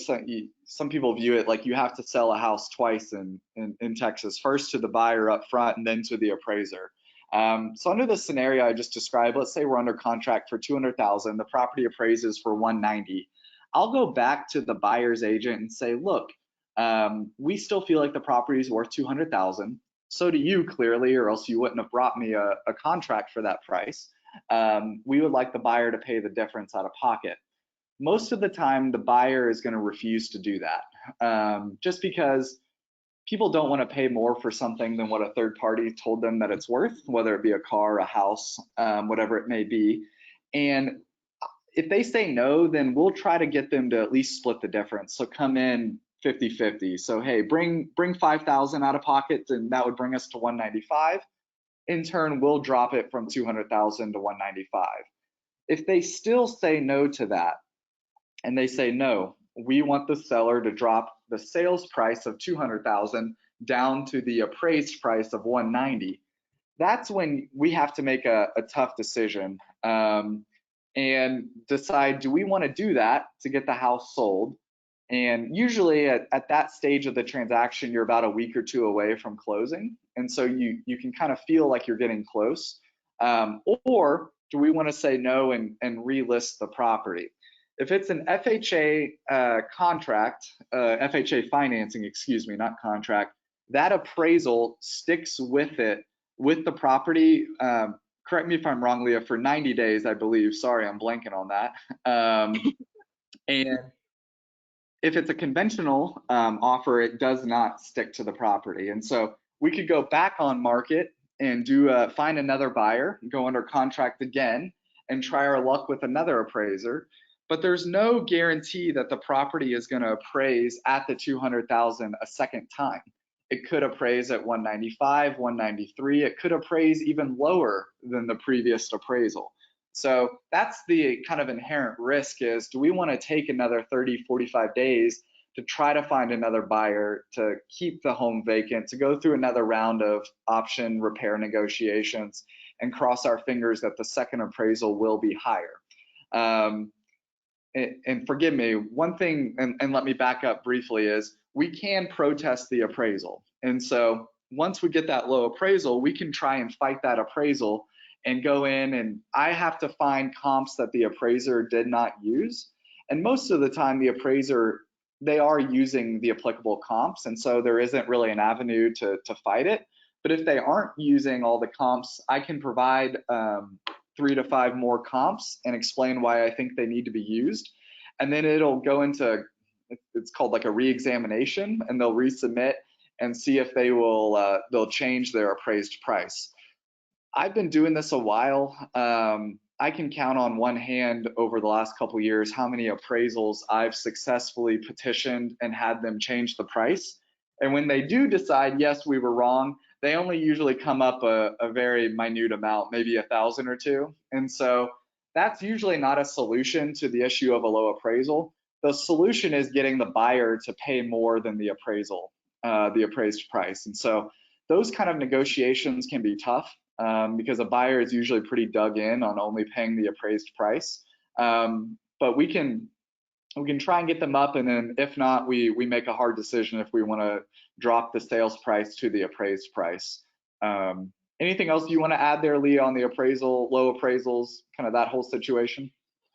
some people view it like you have to sell a house twice in Texas, first to the buyer up front and then to the appraiser. So under the scenario I just described, let's say we're under contract for 200,000, the property appraises for 190. I'll go back to the buyer's agent and say, look, we still feel like the property is worth 200,000. So do you, clearly, or else you wouldn't have brought me a contract for that price. We would like the buyer to pay the difference out of pocket. Most of the time, the buyer is going to refuse to do that, just because people don't want to pay more for something than what a third party told them that it's worth, whether it be a car, a house, whatever it may be. And if they say no, then we'll try to get them to at least split the difference. So come in 50-50. So hey, bring 5,000 out of pocket, and that would bring us to 195. In turn, we'll drop it from 200,000 to 195. If they still say no to that, and they say no, we want the seller to drop the sales price of 200,000 down to the appraised price of 190. That's when we have to make a tough decision and decide, do we want to do that to get the house sold? And usually at that stage of the transaction, you're about a week or two away from closing. And so you can kind of feel like you're getting close. Or do we want to say no and relist the property? If it's an FHA contract, FHA financing, excuse me, not contract, that appraisal sticks with it, with the property. Correct me if I'm wrong, Leah, for 90 days, I believe. Sorry, I'm blanking on that. And if it's a conventional offer, it does not stick to the property. And so we could go back on market and find another buyer, go under contract again, and try our luck with another appraiser. But there's no guarantee that the property is going to appraise at the 200,000 a second time. It could appraise at 195, 193. It could appraise even lower than the previous appraisal. So that's the kind of inherent risk, is do we want to take another 30, 45 days to try to find another buyer to keep the home vacant, to go through another round of option repair negotiations and cross our fingers that the second appraisal will be higher. And forgive me, one thing, and let me back up briefly, is we can protest the appraisal. And so once we get that low appraisal, we can try and fight that appraisal and go in, and I have to find comps that the appraiser did not use. And most of the time the appraiser, they are using the applicable comps, and so there isn't really an avenue to fight it. But if they aren't using all the comps, I can provide 3 to 5 more comps and explain why I think they need to be used. And then it'll go into, it's called like a re-examination, and they'll resubmit and see if they will, they'll change their appraised price. I've been doing this a while. I can count on one hand over the last couple of years how many appraisals I've successfully petitioned and had them change the price. And when they do decide, yes, we were wrong, they only usually come up a very minute amount, maybe 1,000 or 2. And so that's usually not a solution to the issue of a low appraisal. The solution is getting the buyer to pay more than the appraisal, the appraised price. And so those kind of negotiations can be tough because a buyer is usually pretty dug in on only paying the appraised price. But we can try and get them up, and then if not, we make a hard decision if we want to drop the sales price to the appraised price. Anything else you want to add there, Leah, on the appraisal, low appraisals, kind of that whole situation?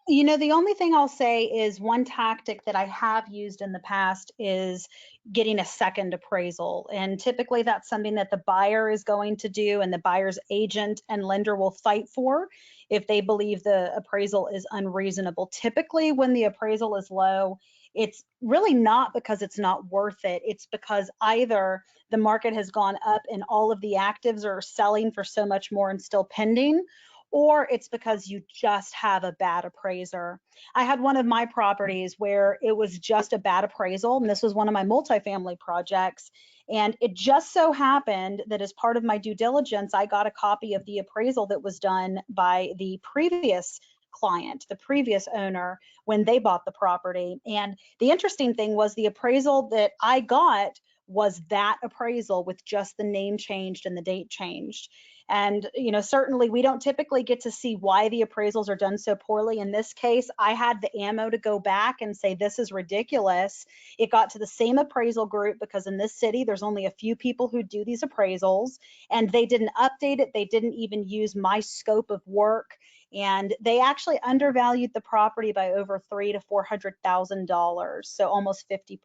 You know, the only thing I'll say is one tactic that I have used in the past is getting a second appraisal. And typically that's something that the buyer is going to do, and the buyer's agent and lender will fight for if they believe the appraisal is unreasonable. Typically when the appraisal is low, it's really not because it's not worth it. It's because either the market has gone up and all of the actives are selling for so much more and still pending, or it's because you just have a bad appraiser. I had one of my properties where it was just a bad appraisal, and this was one of my multifamily projects. And it just so happened that as part of my due diligence, I got a copy of the appraisal that was done by the previous client, the previous owner, when they bought the property. And the interesting thing was the appraisal that I got was that appraisal with just the name changed and the date changed. And, you know, certainly we don't typically get to see why the appraisals are done so poorly. In this case, I had the ammo to go back and say, this is ridiculous. It got to the same appraisal group because in this city, there's only a few people who do these appraisals, and they didn't update it. They didn't even use my scope of work. And they actually undervalued the property by over $300,000 to $400,000, so almost 50%.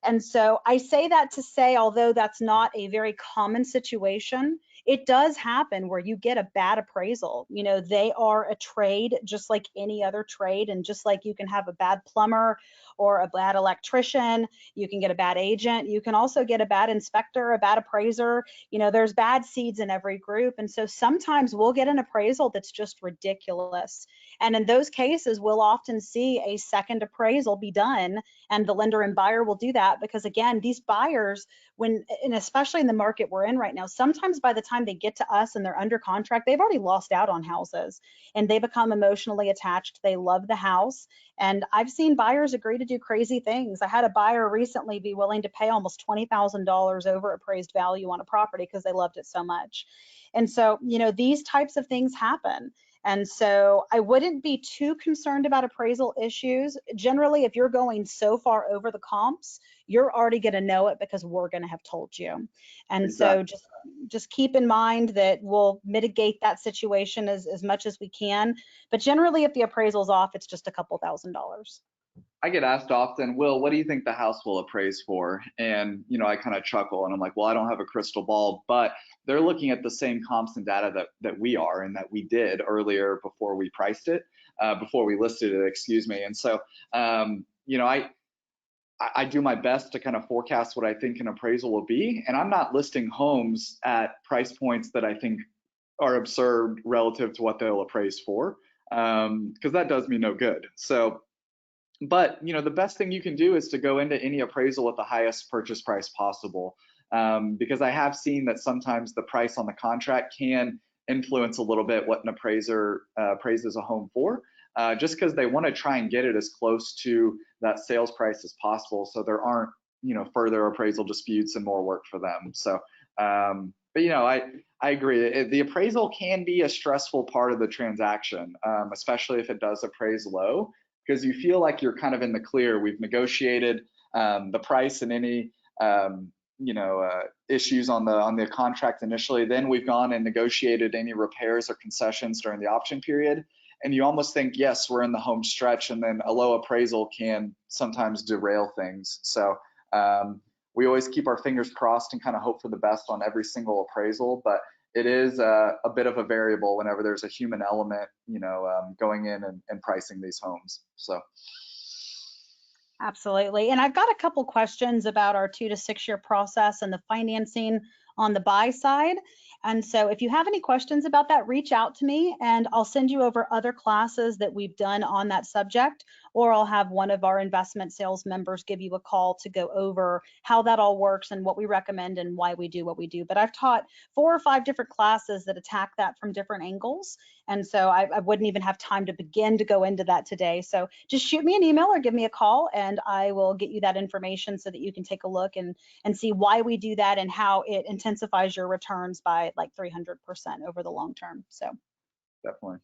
And so I say that to say, although that's not a very common situation, it does happen where you get a bad appraisal. You know, they are a trade just like any other trade. And just like you can have a bad plumber or a bad electrician, you can get a bad agent, you can also get a bad inspector, a bad appraiser. You know, there's bad seeds in every group. And so sometimes we'll get an appraisal that's just ridiculous. And in those cases, we'll often see a second appraisal be done, and the lender and buyer will do that because, again, these buyers, when, and especially in the market we're in right now, sometimes by the time they get to us and they're under contract, they've already lost out on houses and they become emotionally attached. They love the house. And I've seen buyers agree to do crazy things. I had a buyer recently be willing to pay almost $20,000 over appraised value on a property because they loved it so much. And so, you know, these types of things happen. And so I wouldn't be too concerned about appraisal issues. Generally, if you're going so far over the comps, you're already going to know it because we're going to have told you. And Exactly. so just keep in mind that we'll mitigate that situation as much as we can. But generally, if the appraisal's off, it's just a couple $1,000s. I get asked often, Will, what do you think the house will appraise for? And, you know, I kind of chuckle and I'm like, well, I don't have a crystal ball, but they're looking at the same comps and data that we are and that we did earlier before we priced it, before we listed it, excuse me. And so, you know, I do my best to kind of forecast what I think an appraisal will be. And I'm not listing homes at price points that I think are absurd relative to what they'll appraise for, because that does me no good. So, but you know, the best thing you can do is to go into any appraisal at the highest purchase price possible, because I have seen that sometimes the price on the contract can influence a little bit what an appraiser appraises a home for, just because they want to try and get it as close to that sales price as possible, so there aren't, you know, further appraisal disputes and more work for them. So, but you know, I agree. The appraisal can be a stressful part of the transaction, especially if it does appraise low, because you feel like you're kind of in the clear. We've negotiated the price and any you know, issues on the contract initially. Then we've gone and negotiated any repairs or concessions during the option period. And you almost think, yes, we're in the home stretch, and then a low appraisal can sometimes derail things. So we always keep our fingers crossed and kind of hope for the best on every single appraisal, but it is a bit of a variable whenever there's a human element, you know, going in and pricing these homes. So. Absolutely. And I've got a couple questions about our 2 to 6 year process and the financing on the buy side. And so if you have any questions about that, reach out to me and I'll send you over other classes that we've done on that subject, or I'll have one of our investment sales members give you a call to go over how that all works and what we recommend and why we do what we do. But I've taught 4 or 5 different classes that attack that from different angles. And so I wouldn't even have time to begin to go into that today. So just shoot me an email or give me a call and I will get you that information so that you can take a look and see why we do that and how it intensifies your returns by like 300% over the long term. So Definitely.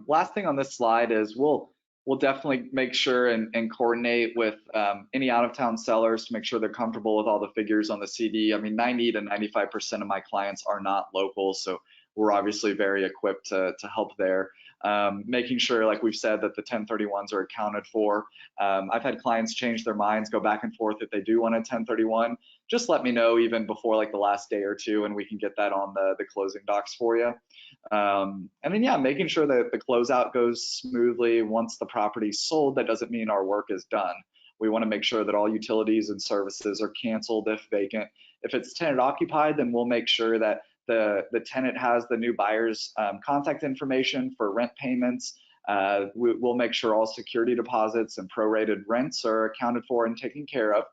Last thing on this slide is we'll definitely make sure and coordinate with any out-of-town sellers to make sure they're comfortable with all the figures on the CD. I mean, 90 to 95% of my clients are not local, so we're obviously very equipped to help there. making sure, like we've said, that the 1031s are accounted for. I've had clients change their minds, go back and forth if they do want a 1031. Just let me know even before like the last day or two, and we can get that on the closing docs for you. And then, yeah, making sure that the closeout goes smoothly once the property's sold. That doesn't mean our work is done. We want to make sure that all utilities and services are canceled if vacant. If it's tenant occupied, then we'll make sure that the tenant has the new buyer's contact information for rent payments. We'll make sure all security deposits and prorated rents are accounted for and taken care of,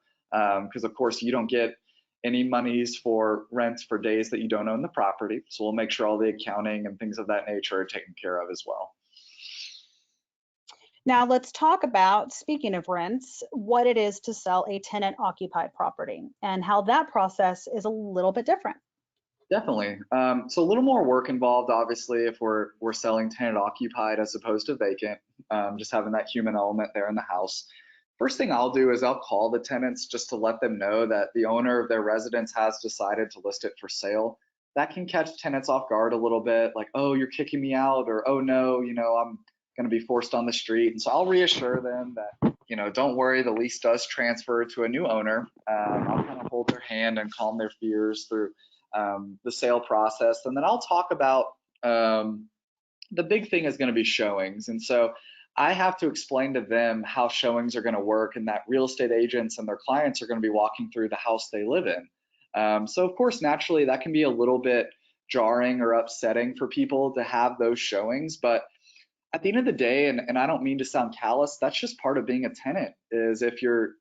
because of course you don't get any monies for rent for days that you don't own the property. So we'll make sure all the accounting and things of that nature are taken care of as well. Now let's talk about, speaking of rents, what it is to sell a tenant occupied property and how that process is a little bit different. Definitely. So a little more work involved, obviously, if we're selling tenant occupied as opposed to vacant, just having that human element there in the house. First thing I'll do is I'll call the tenants just to let them know that the owner of their residence has decided to list it for sale. That can catch tenants off guard a little bit, like, oh, you're kicking me out, or oh no, I'm going to be forced on the street. And so I'll reassure them that, don't worry, the lease does transfer to a new owner. I'll kind of hold their hand and calm their fears through the sale process. And then I'll talk about the big thing is going to be showings. And so I have to explain to them how showings are going to work, and that real estate agents and their clients are going to be walking through the house they live in. So of course, naturally, that can be a little bit jarring or upsetting for people to have those showings. But at the end of the day, and I don't mean to sound callous, that's just part of being a tenant, is if your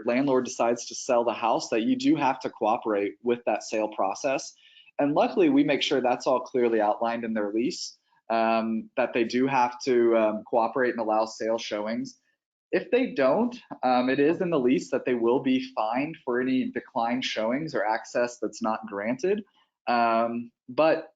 landlord decides to sell the house, that you do have to cooperate with that sale process. And luckily, we make sure that's all clearly outlined in their lease, that they do have to cooperate and allow sale showings. If they don't, it is in the lease that they will be fined for any declined showings or access that's not granted. But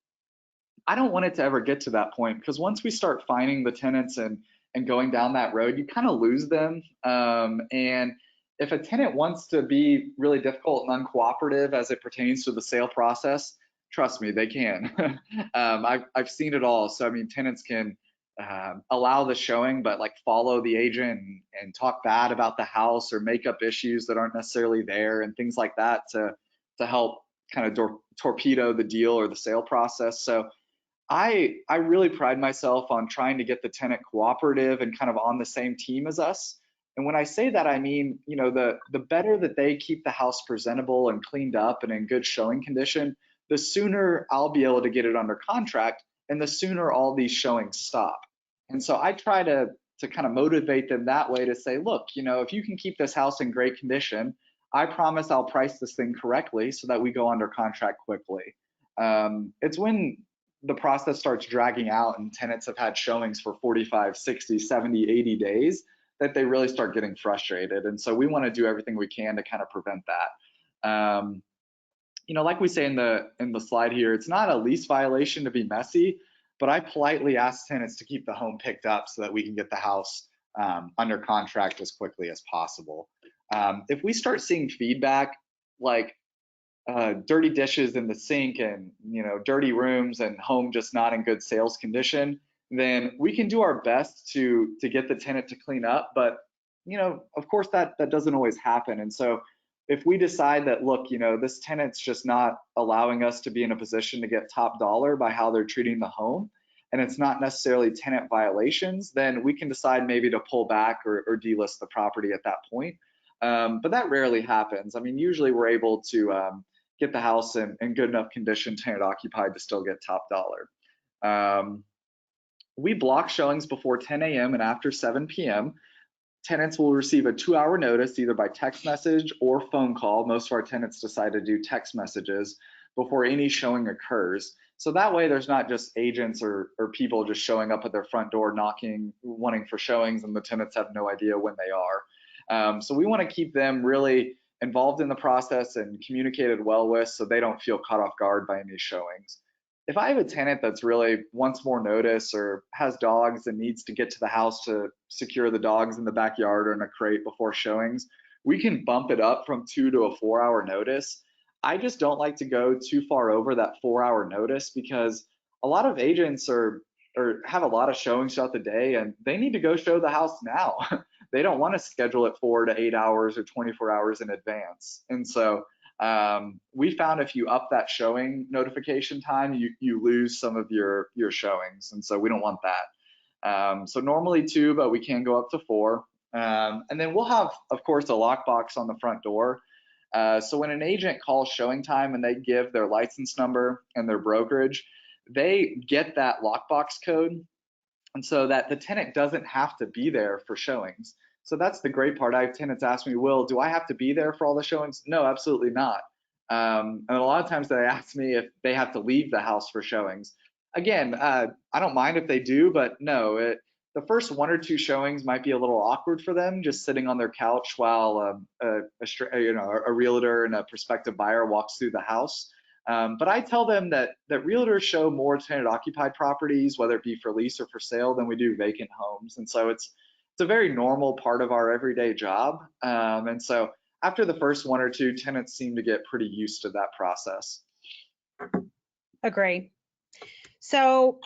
I don't want it to ever get to that point, because once we start fining the tenants and going down that road, you kind of lose them. And if a tenant wants to be really difficult and uncooperative as it pertains to the sale process, trust me, they can. I've seen it all. So I mean, tenants can allow the showing, but like follow the agent and talk bad about the house or make up issues that aren't necessarily there and things like that to help kind of torpedo the deal or the sale process. So I really pride myself on trying to get the tenant cooperative and kind of on the same team as us. And when I say that, I mean, the better that they keep the house presentable and cleaned up and in good showing condition, the sooner I'll be able to get it under contract, and the sooner all these showings stop. And so I try to kind of motivate them that way, to say, look, if you can keep this house in great condition, I promise I'll price this thing correctly so that we go under contract quickly. It's when the process starts dragging out and tenants have had showings for 45, 60, 70, 80 days that they really start getting frustrated. And so we want to do everything we can to kind of prevent that. Like we say in the slide here, it's not a lease violation to be messy, but I politely ask tenants to keep the home picked up so that we can get the house under contract as quickly as possible. If we start seeing feedback like dirty dishes in the sink and dirty rooms and home just not in good sales condition, then we can do our best to get the tenant to clean up. But of course that doesn't always happen. And so if we decide that, look, this tenant's just not allowing us to be in a position to get top dollar by how they're treating the home, and it's not necessarily tenant violations, then we can decide maybe to pull back or delist the property at that point. But that rarely happens. I mean, usually we're able to get the house in good enough condition, tenant occupied, to still get top dollar. We block showings before 10 a.m. and after 7 p.m. Tenants will receive a 2-hour notice either by text message or phone call. Most of our tenants decide to do text messages before any showing occurs. So that way there's not just agents or people just showing up at their front door knocking, wanting for showings, and the tenants have no idea when they are. So we want to keep them really involved in the process and communicated well with, so they don't feel caught off guard by any showings. If I have a tenant that's really wants more notice or has dogs and needs to get to the house to secure the dogs in the backyard or in a crate before showings, we can bump it up from 2 to a 4-hour notice. I just don't like to go too far over that 4-hour notice, because a lot of agents are or have a lot of showings throughout the day, and they need to go show the house now. They don't want to schedule it 4 to 8 hours or 24 hours in advance. And so we found if you up that showing notification time, you lose some of your showings, and so we don't want that. So normally 2, but we can go up to 4. And then we'll have, of course, a lockbox on the front door. So when an agent calls showing time and they give their license number and their brokerage, they get that lockbox code, and so that the tenant doesn't have to be there for showings. So that's the great part. I have tenants ask me, Will, do I have to be there for all the showings? No, absolutely not. And a lot of times they ask me if they have to leave the house for showings. Again, I don't mind if they do, but no, the first 1 or 2 showings might be a little awkward for them, just sitting on their couch while a realtor and a prospective buyer walks through the house. But I tell them that realtors show more tenant occupied properties, whether it be for lease or for sale, than we do vacant homes. And so it's a very normal part of our everyday job. And so after the first 1 or 2, tenants seem to get pretty used to that process. Agree. So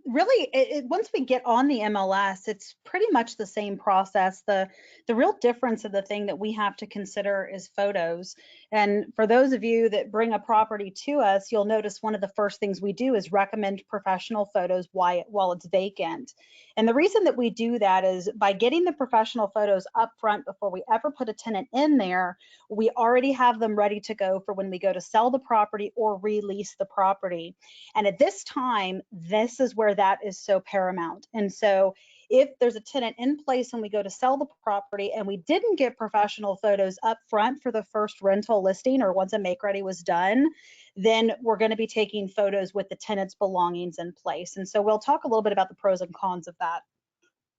really, once we get on the MLS, it's pretty much the same process. The real difference of the thing that we have to consider is photos. And for those of you that bring a property to us, you'll notice one of the first things we do is recommend professional photos while it's vacant. And the reason that we do that is by getting the professional photos up front before we ever put a tenant in there, we already have them ready to go for when we go to sell the property or release the property. And at this time, this is where that is so paramount. And so if there's a tenant in place when we go to sell the property and we didn't get professional photos up front for the first rental listing or once a make ready was done, then we're going to be taking photos with the tenant's belongings in place. And so we'll talk a little bit about the pros and cons of that.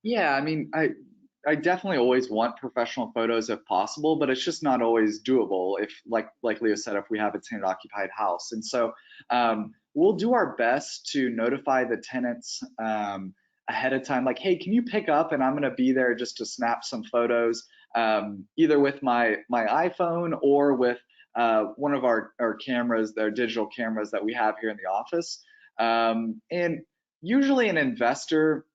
Yeah, I mean, I definitely always want professional photos if possible, but it's just not always doable if, like Leo said, if we have a tenant occupied house. And so we'll do our best to notify the tenants ahead of time, like, hey, can you pick up, and I'm going to be there just to snap some photos, either with my iPhone or with one of our cameras, their digital cameras that we have here in the office. And usually an investor,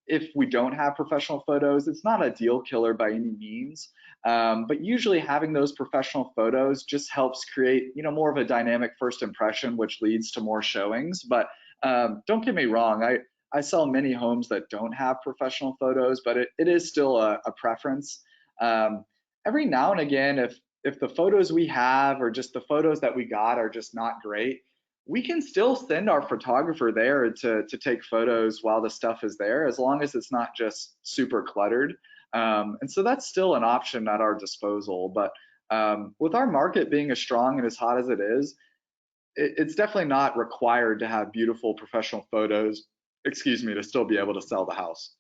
if we don't have professional photos, it's not a deal killer by any means, but usually having those professional photos just helps create, more of a dynamic first impression, which leads to more showings. But don't get me wrong, I sell many homes that don't have professional photos, but it is still a preference. Every now and again, if the photos we have or just the photos that we got are just not great, we can still send our photographer there to take photos while the stuff is there, as long as it's not just super cluttered. And so that's still an option at our disposal. But with our market being as strong and as hot as it is, it's definitely not required to have beautiful professional photos, to still be able to sell the house.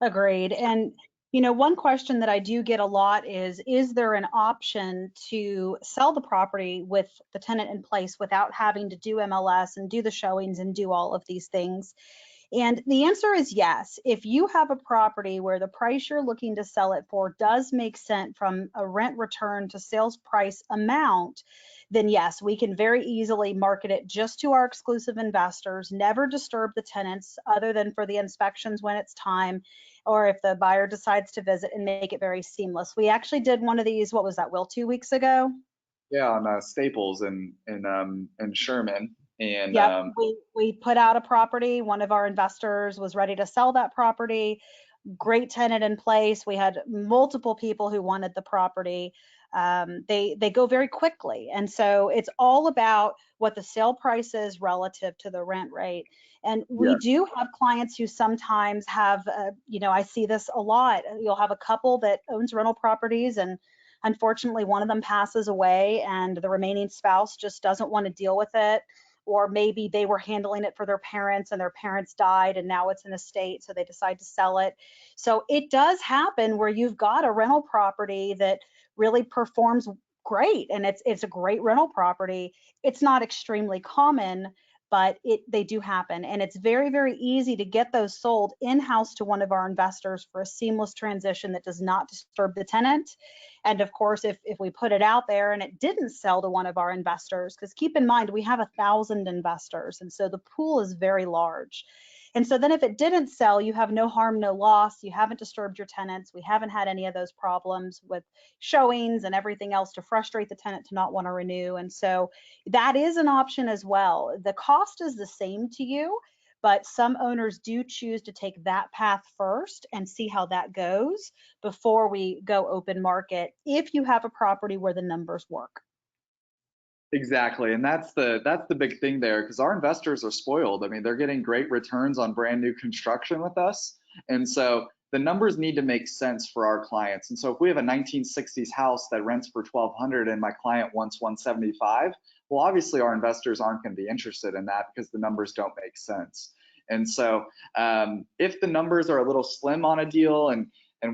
Agreed. And one question that I do get a lot is there an option to sell the property with the tenant in place without having to do MLS and do the showings and do all of these things? And the answer is yes. If you have a property where the price you're looking to sell it for does make sense from a rent return to sales price amount, then yes, we can very easily market it just to our exclusive investors, never disturb the tenants other than for the inspections when it's time, or if the buyer decides to visit, and make it very seamless. We actually did one of these, what was that, Will, 2 weeks ago? Yeah, on Staples in Sherman. And yep, we put out a property. One of our investors was ready to sell that property. Great tenant in place. We had multiple people who wanted the property. They go very quickly. And so it's all about what the sale price is relative to the rent rate. And we do have clients who sometimes have, I see this a lot. You'll have a couple that owns rental properties, and unfortunately one of them passes away and the remaining spouse just doesn't want to deal with it. Or maybe they were handling it for their parents and their parents died and now it's an estate, so they decide to sell it. So it does happen where you've got a rental property that really performs great and it's a great rental property. It's not extremely common, but they do happen. And it's very, very easy to get those sold in-house to one of our investors for a seamless transition that does not disturb the tenant. And of course, if we put it out there and it didn't sell to one of our investors, because keep in mind, we have 1,000 investors, and so the pool is very large. And so then if it didn't sell, you have no harm, no loss. You haven't disturbed your tenants. We haven't had any of those problems with showings and everything else to frustrate the tenant to not want to renew. And so that is an option as well. The cost is the same to you, but some owners do choose to take that path first and see how that goes before we go open market, if you have a property where the numbers work. Exactly, and that's the big thing there, because our investors are spoiled. I mean, they're getting great returns on brand new construction with us, and so the numbers need to make sense for our clients. And so if we have a 1960s house that rents for 1,200 and my client wants 175, well, obviously our investors aren't going to be interested in that because the numbers don't make sense. And so if the numbers are a little slim on a deal and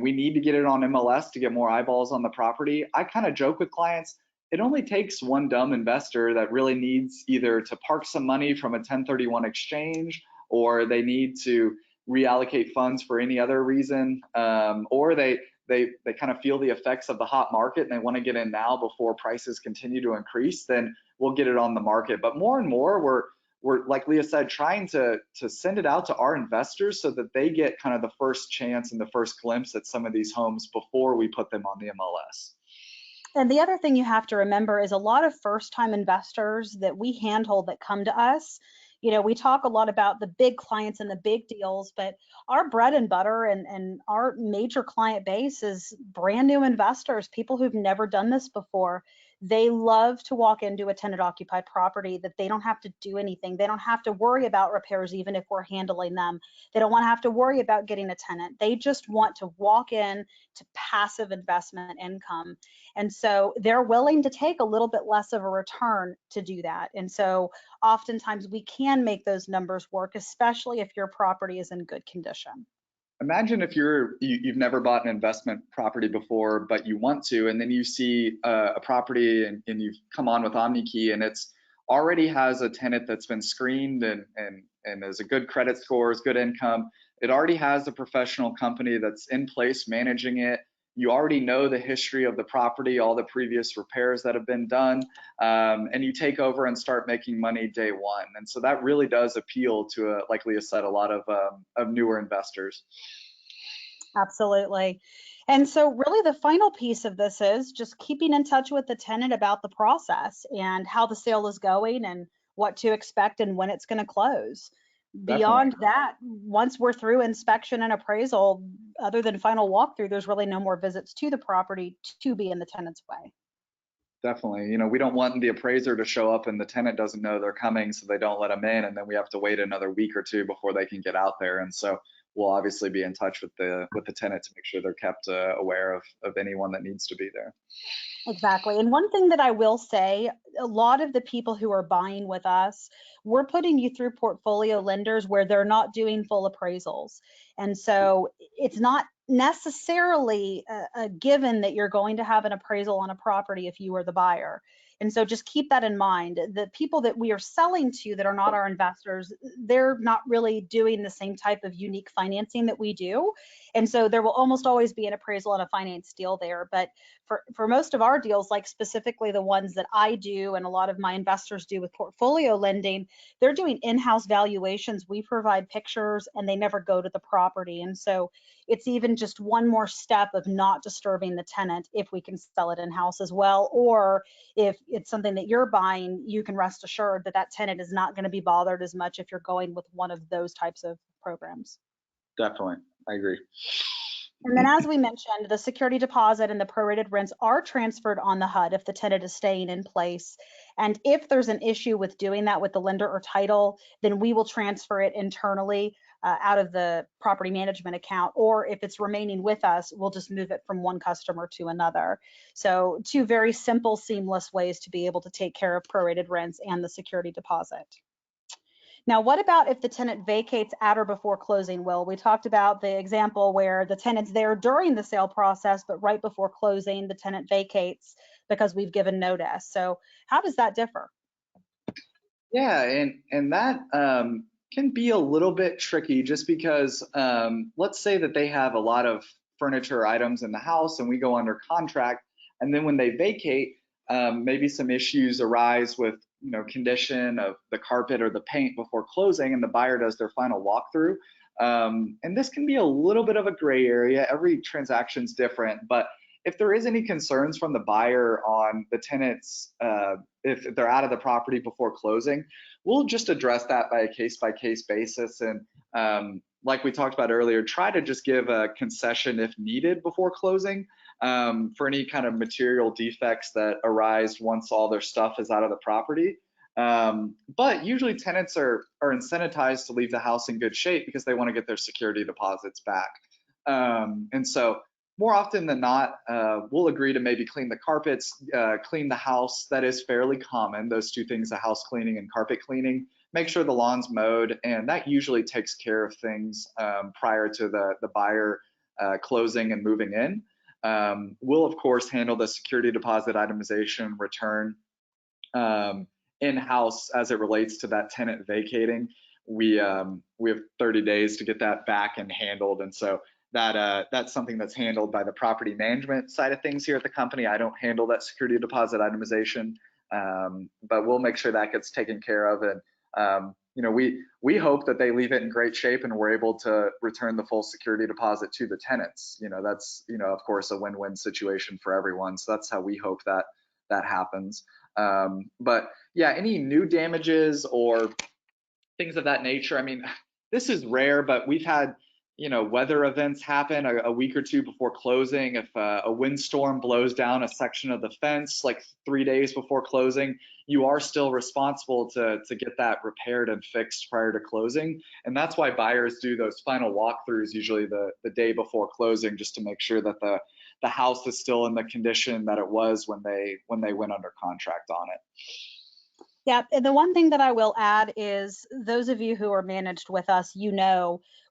we need to get it on MLS to get more eyeballs on the property, I kind of joke with clients, it only takes one dumb investor that really needs either to park some money from a 1031 exchange, or they need to reallocate funds for any other reason, or they kind of feel the effects of the hot market and they want to get in now before prices continue to increase, then we'll get it on the market. But more and more, we're like Leah said, trying to send it out to our investors so that they get kind of the first chance and the first glimpse at some of these homes before we put them on the MLS. And the other thing you have to remember is a lot of first-time investors that we handhold that come to us, we talk a lot about the big clients and the big deals, but our bread and butter and our major client base is brand new investors, people who've never done this before. They love to walk into a tenant occupied property that they don't have to do anything. They don't have to worry about repairs, even if we're handling them. They don't want to have to worry about getting a tenant. They just want to walk in to passive investment income. And so they're willing to take a little bit less of a return to do that. And so oftentimes we can make those numbers work, especially if your property is in good condition. Imagine if you've never bought an investment property before, but you want to, and then you see a property and you've come on with OmniKey and it's already has a tenant that's been screened and has a good credit scores, good income. It already has a professional company that's in place managing it. You already know the history of the property, all the previous repairs that have been done, and you take over and start making money day one. And so that really does appeal to, like Leah said, a lot of newer investors. Absolutely. And so really the final piece of this is just keeping in touch with the tenant about the process and how the sale is going and what to expect and when it's going to close. Beyond Definitely. that, once we're through inspection and appraisal, other than final walkthrough, there's really no more visits to the property to be in the tenant's way. Definitely. We don't want the appraiser to show up and the tenant doesn't know they're coming, so they don't let them in, and then we have to wait another week or two before they can get out there. And so we'll obviously be in touch with the tenant to make sure they're kept aware of anyone that needs to be there. Exactly. And one thing that I will say, a lot of the people who are buying with us, we're putting you through portfolio lenders where they're not doing full appraisals. And so it's not necessarily a given that you're going to have an appraisal on a property if you are the buyer. And so just keep that in mind. The people that we are selling to that are not our investors, they're not really doing the same type of unique financing that we do. And so there will almost always be an appraisal and a finance deal there. But for most of our deals, like specifically the ones that I do and a lot of my investors do with portfolio lending, they're doing in-house valuations. We provide pictures and they never go to the property. And so it's even just one more step of not disturbing the tenant if we can sell it in-house as well. Or if it's something that you're buying, you can rest assured that that tenant is not going to be bothered as much if you're going with one of those types of programs. Definitely. I agree. And then as we mentioned, the security deposit and the prorated rents are transferred on the HUD if the tenant is staying in place. And if there's an issue with doing that with the lender or title, then we will transfer it internally out of the property management account. Or if it's remaining with us, we'll just move it from one customer to another. So two very simple, seamless ways to be able to take care of prorated rents and the security deposit. Now, what about if the tenant vacates at or before closing, Will? We talked about the example where the tenant's there during the sale process, but right before closing, the tenant vacates because we've given notice. So how does that differ? Yeah, and that can be a little bit tricky just because let's say that they have a lot of furniture items in the house and we go under contract, and then when they vacate, maybe some issues arise with condition of the carpet or the paint before closing, and the buyer does their final walkthrough. And this can be a little bit of a gray area. Every transaction's different, but if there is any concerns from the buyer on the tenants, if they're out of the property before closing, we'll just address that by a case by case basis. And like we talked about earlier, try to just give a concession if needed before closing for any kind of material defects that arise once all their stuff is out of the property. But usually tenants are incentivized to leave the house in good shape because they want to get their security deposits back. And so more often than not, we'll agree to maybe clean the carpets, clean the house. That is fairly common. Those two things, the house cleaning and carpet cleaning. Make sure the lawn's mowed, and that usually takes care of things prior to the buyer closing and moving in. We'll of course handle the security deposit itemization return in-house as it relates to that tenant vacating. We have 30 days to get that back and handled, and so that's something that's handled by the property management side of things here at the company. I don't handle that security deposit itemization, but we'll make sure that gets taken care of. And we hope that they leave it in great shape and we're able to return the full security deposit to the tenants. That's of course a win-win situation for everyone. So that's how we hope that happens. But yeah, any new damages or things of that nature. I mean, this is rare, but we've had weather events happen a week or two before closing. If a windstorm blows down a section of the fence like 3 days before closing, you are still responsible to get that repaired and fixed prior to closing. And that's why buyers do those final walkthroughs usually the day before closing, just to make sure that the house is still in the condition that it was when they went under contract on it. Yeah, and the one thing that I will add is those of you who are managed with us,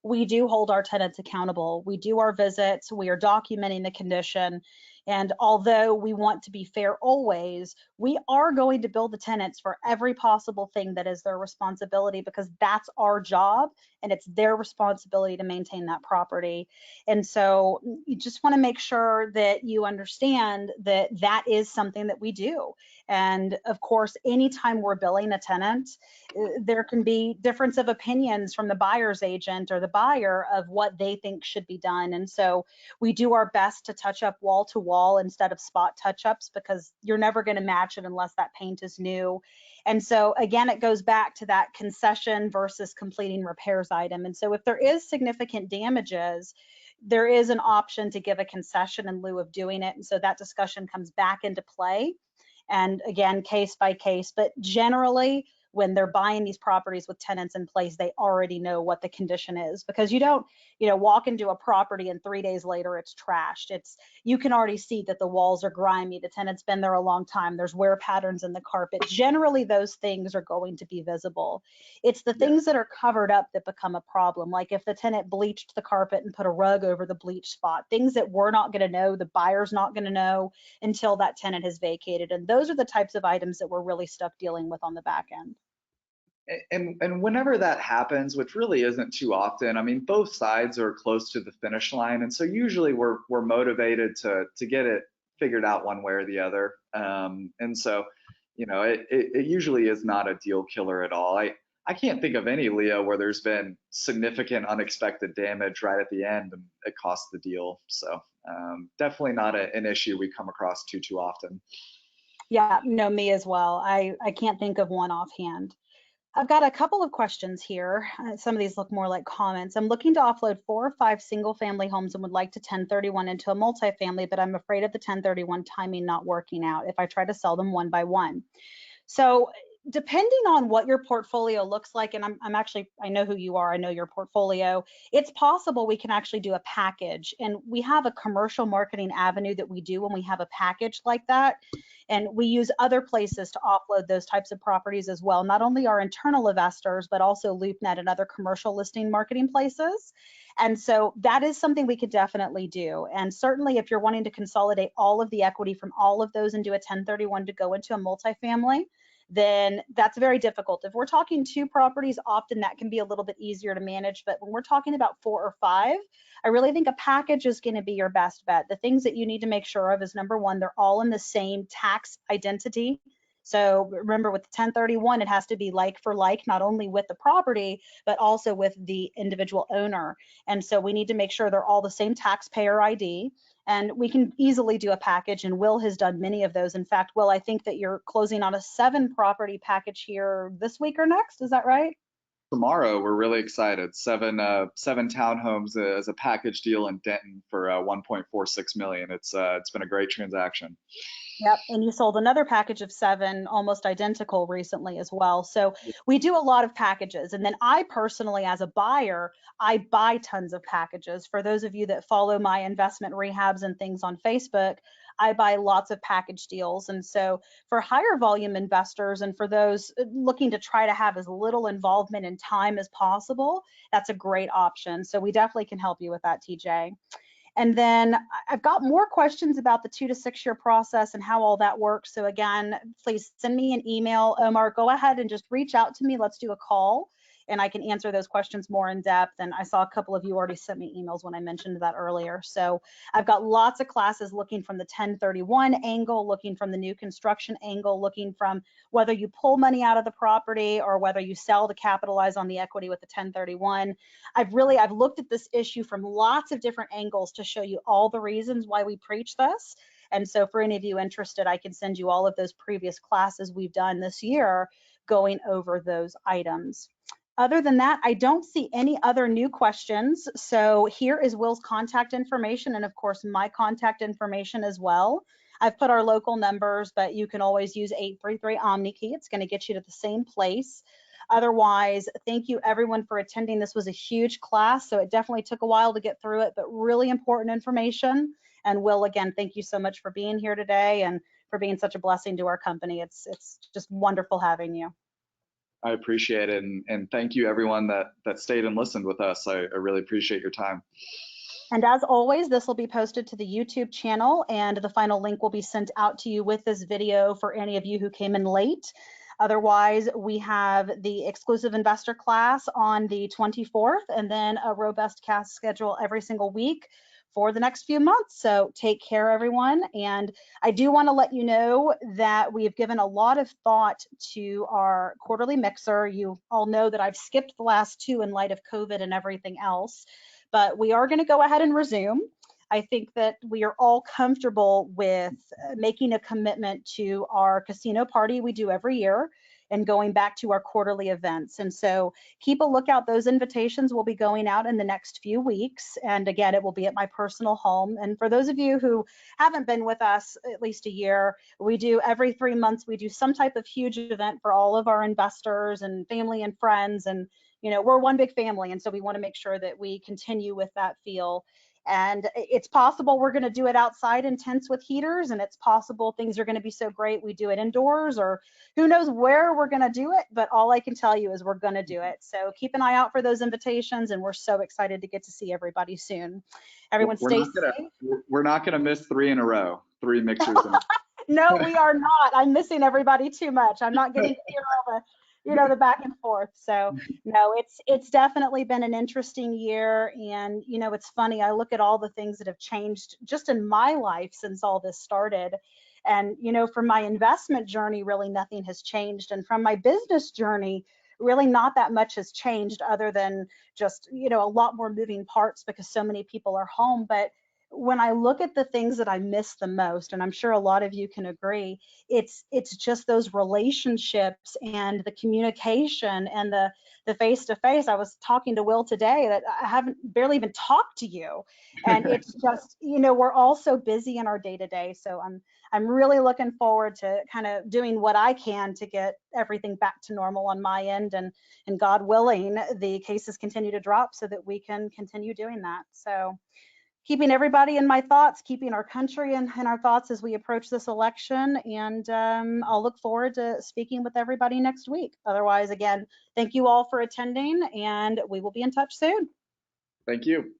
we do hold our tenants accountable. We do our visits, we are documenting the condition. And although we want to be fair always, we are going to bill the tenants for every possible thing that is their responsibility, because that's our job and it's their responsibility to maintain that property. And so you just want to make sure that you understand that that is something that we do. And of course, anytime we're billing a tenant, there can be difference of opinions from the buyer's agent or the buyer of what they think should be done. And so we do our best to touch up wall to wall instead of spot touch-ups, because you're never going to match it unless that paint is new. And so again, it goes back to that concession versus completing repairs item. And so if there is significant damages, there is an option to give a concession in lieu of doing it. And so that discussion comes back into play. And again, case by case, but generally when they're buying these properties with tenants in place, they already know what the condition is, because you don't, walk into a property and 3 days later it's trashed. You can already see that the walls are grimy, the tenant's been there a long time, there's wear patterns in the carpet. Generally, those things are going to be visible. It's the things that are covered up that become a problem. Like if the tenant bleached the carpet and put a rug over the bleached spot, things that we're not going to know, the buyer's not going to know until that tenant has vacated. And those are the types of items that we're really stuck dealing with on the back end. And whenever that happens, which really isn't too often, I mean, both sides are close to the finish line, and so usually we're motivated to get it figured out one way or the other. And so, it usually is not a deal killer at all. I can't think of any, Leah, where there's been significant unexpected damage right at the end and it cost the deal. So definitely not an issue we come across too often. Yeah, no, me as well. I can't think of one offhand. I've got a couple of questions here. Some of these look more like comments. I'm looking to offload 4 or 5 single family homes and would like to 1031 into a multifamily, but I'm afraid of the 1031 timing not working out if I try to sell them one by one. So depending on what your portfolio looks like, and I know who you are, I know your portfolio, it's possible we can actually do a package. And we have a commercial marketing avenue that we do when we have a package like that. And we use other places to offload those types of properties as well, not only our internal investors, but also LoopNet and other commercial listing marketing places. And so that is something we could definitely do. And certainly if you're wanting to consolidate all of the equity from all of those and do a 1031 to go into a multifamily, then that's very difficult. If we're talking 2 properties, often that can be a little bit easier to manage. But when we're talking about 4 or 5, I really think a package is going to be your best bet. The things that you need to make sure of is, number one, they're all in the same tax identity. So remember, with the 1031, it has to be like for like, not only with the property, but also with the individual owner. And so we need to make sure they're all the same taxpayer ID. And we can easily do a package, and Will has done many of those. In fact, Will, I think that you're closing on a 7 property package here this week or next. Is that right? Tomorrow, we're really excited. Seven townhomes as a package deal in Denton for 1.46 million. It's been a great transaction. Yep, and you sold another package of 7, almost identical, recently as well. So we do a lot of packages. And then I personally, as a buyer, I buy tons of packages. For those of you that follow my investment rehabs and things on Facebook, I buy lots of package deals. And so for higher volume investors and for those looking to try to have as little involvement and time as possible, that's a great option. So we definitely can help you with that, TJ. And then I've got more questions about the 2 to 6 year process and how all that works. So again, please send me an email. Omar, go ahead and just reach out to me. Let's do a call and I can answer those questions more in depth. And I saw a couple of you already sent me emails when I mentioned that earlier. So I've got lots of classes looking from the 1031 angle, looking from the new construction angle, looking from whether you pull money out of the property or whether you sell to capitalize on the equity with the 1031. I've looked at this issue from lots of different angles to show you all the reasons why we preach this. And so for any of you interested, I can send you all of those previous classes we've done this year going over those items. Other than that, I don't see any other new questions. So here is Will's contact information and of course my contact information as well. I've put our local numbers, but you can always use 833 OmniKey. It's going to get you to the same place. Otherwise, thank you everyone for attending. This was a huge class, so it definitely took a while to get through it, but really important information. And Will, again, thank you so much for being here today and for being such a blessing to our company. It's just wonderful having you. I appreciate it, and thank you everyone that stayed and listened with us. I really appreciate your time. And as always, this will be posted to the YouTube channel, and the final link will be sent out to you with this video for any of you who came in late. Otherwise, we have the exclusive investor class on the 24th, and then a robust cast schedule every single week for the next few months. So take care, everyone. And I do want to let you know that we have given a lot of thought to our quarterly mixer. You all know that I've skipped the last 2 in light of COVID and everything else, but we are going to go ahead and resume. I think that we are all comfortable with making a commitment to our casino party we do every year and going back to our quarterly events. And so keep a lookout. Those invitations will be going out in the next few weeks. And again, it will be at my personal home. And for those of you who haven't been with us at least a year, we do every 3 months, we do some type of huge event for all of our investors and family and friends. And, you know, we're one big family. And so we want to make sure that we continue with that feel. And it's possible we're going to do it outside in tents with heaters, and it's possible things are going to be so great we do it indoors, or who knows where we're going to do it. But all I can tell you is we're going to do it. So keep an eye out for those invitations, and we're so excited to get to see everybody soon. Everyone stay safe. We're not going to miss 3 in a row, 3 mixers in a row. No, we are not. I'm missing everybody too much. I'm not getting to hear all the the back and forth. So no, it's definitely been an interesting year. And it's funny, I look at all the things that have changed just in my life since all this started. And from my investment journey, really nothing has changed. And from my business journey, really not that much has changed, other than just a lot more moving parts because so many people are home. But when I look at the things that I miss the most, and I'm sure a lot of you can agree, it's just those relationships and the communication and the face-to-face. I was talking to Will today that I haven't barely even talked to you, and it's just we're all so busy in our day-to-day. So I'm really looking forward to kind of doing what I can to get everything back to normal on my end, and God willing, the cases continue to drop so that we can continue doing that. So keeping everybody in my thoughts, keeping our country in our thoughts as we approach this election. And I'll look forward to speaking with everybody next week. Otherwise, again, thank you all for attending, and we will be in touch soon. Thank you.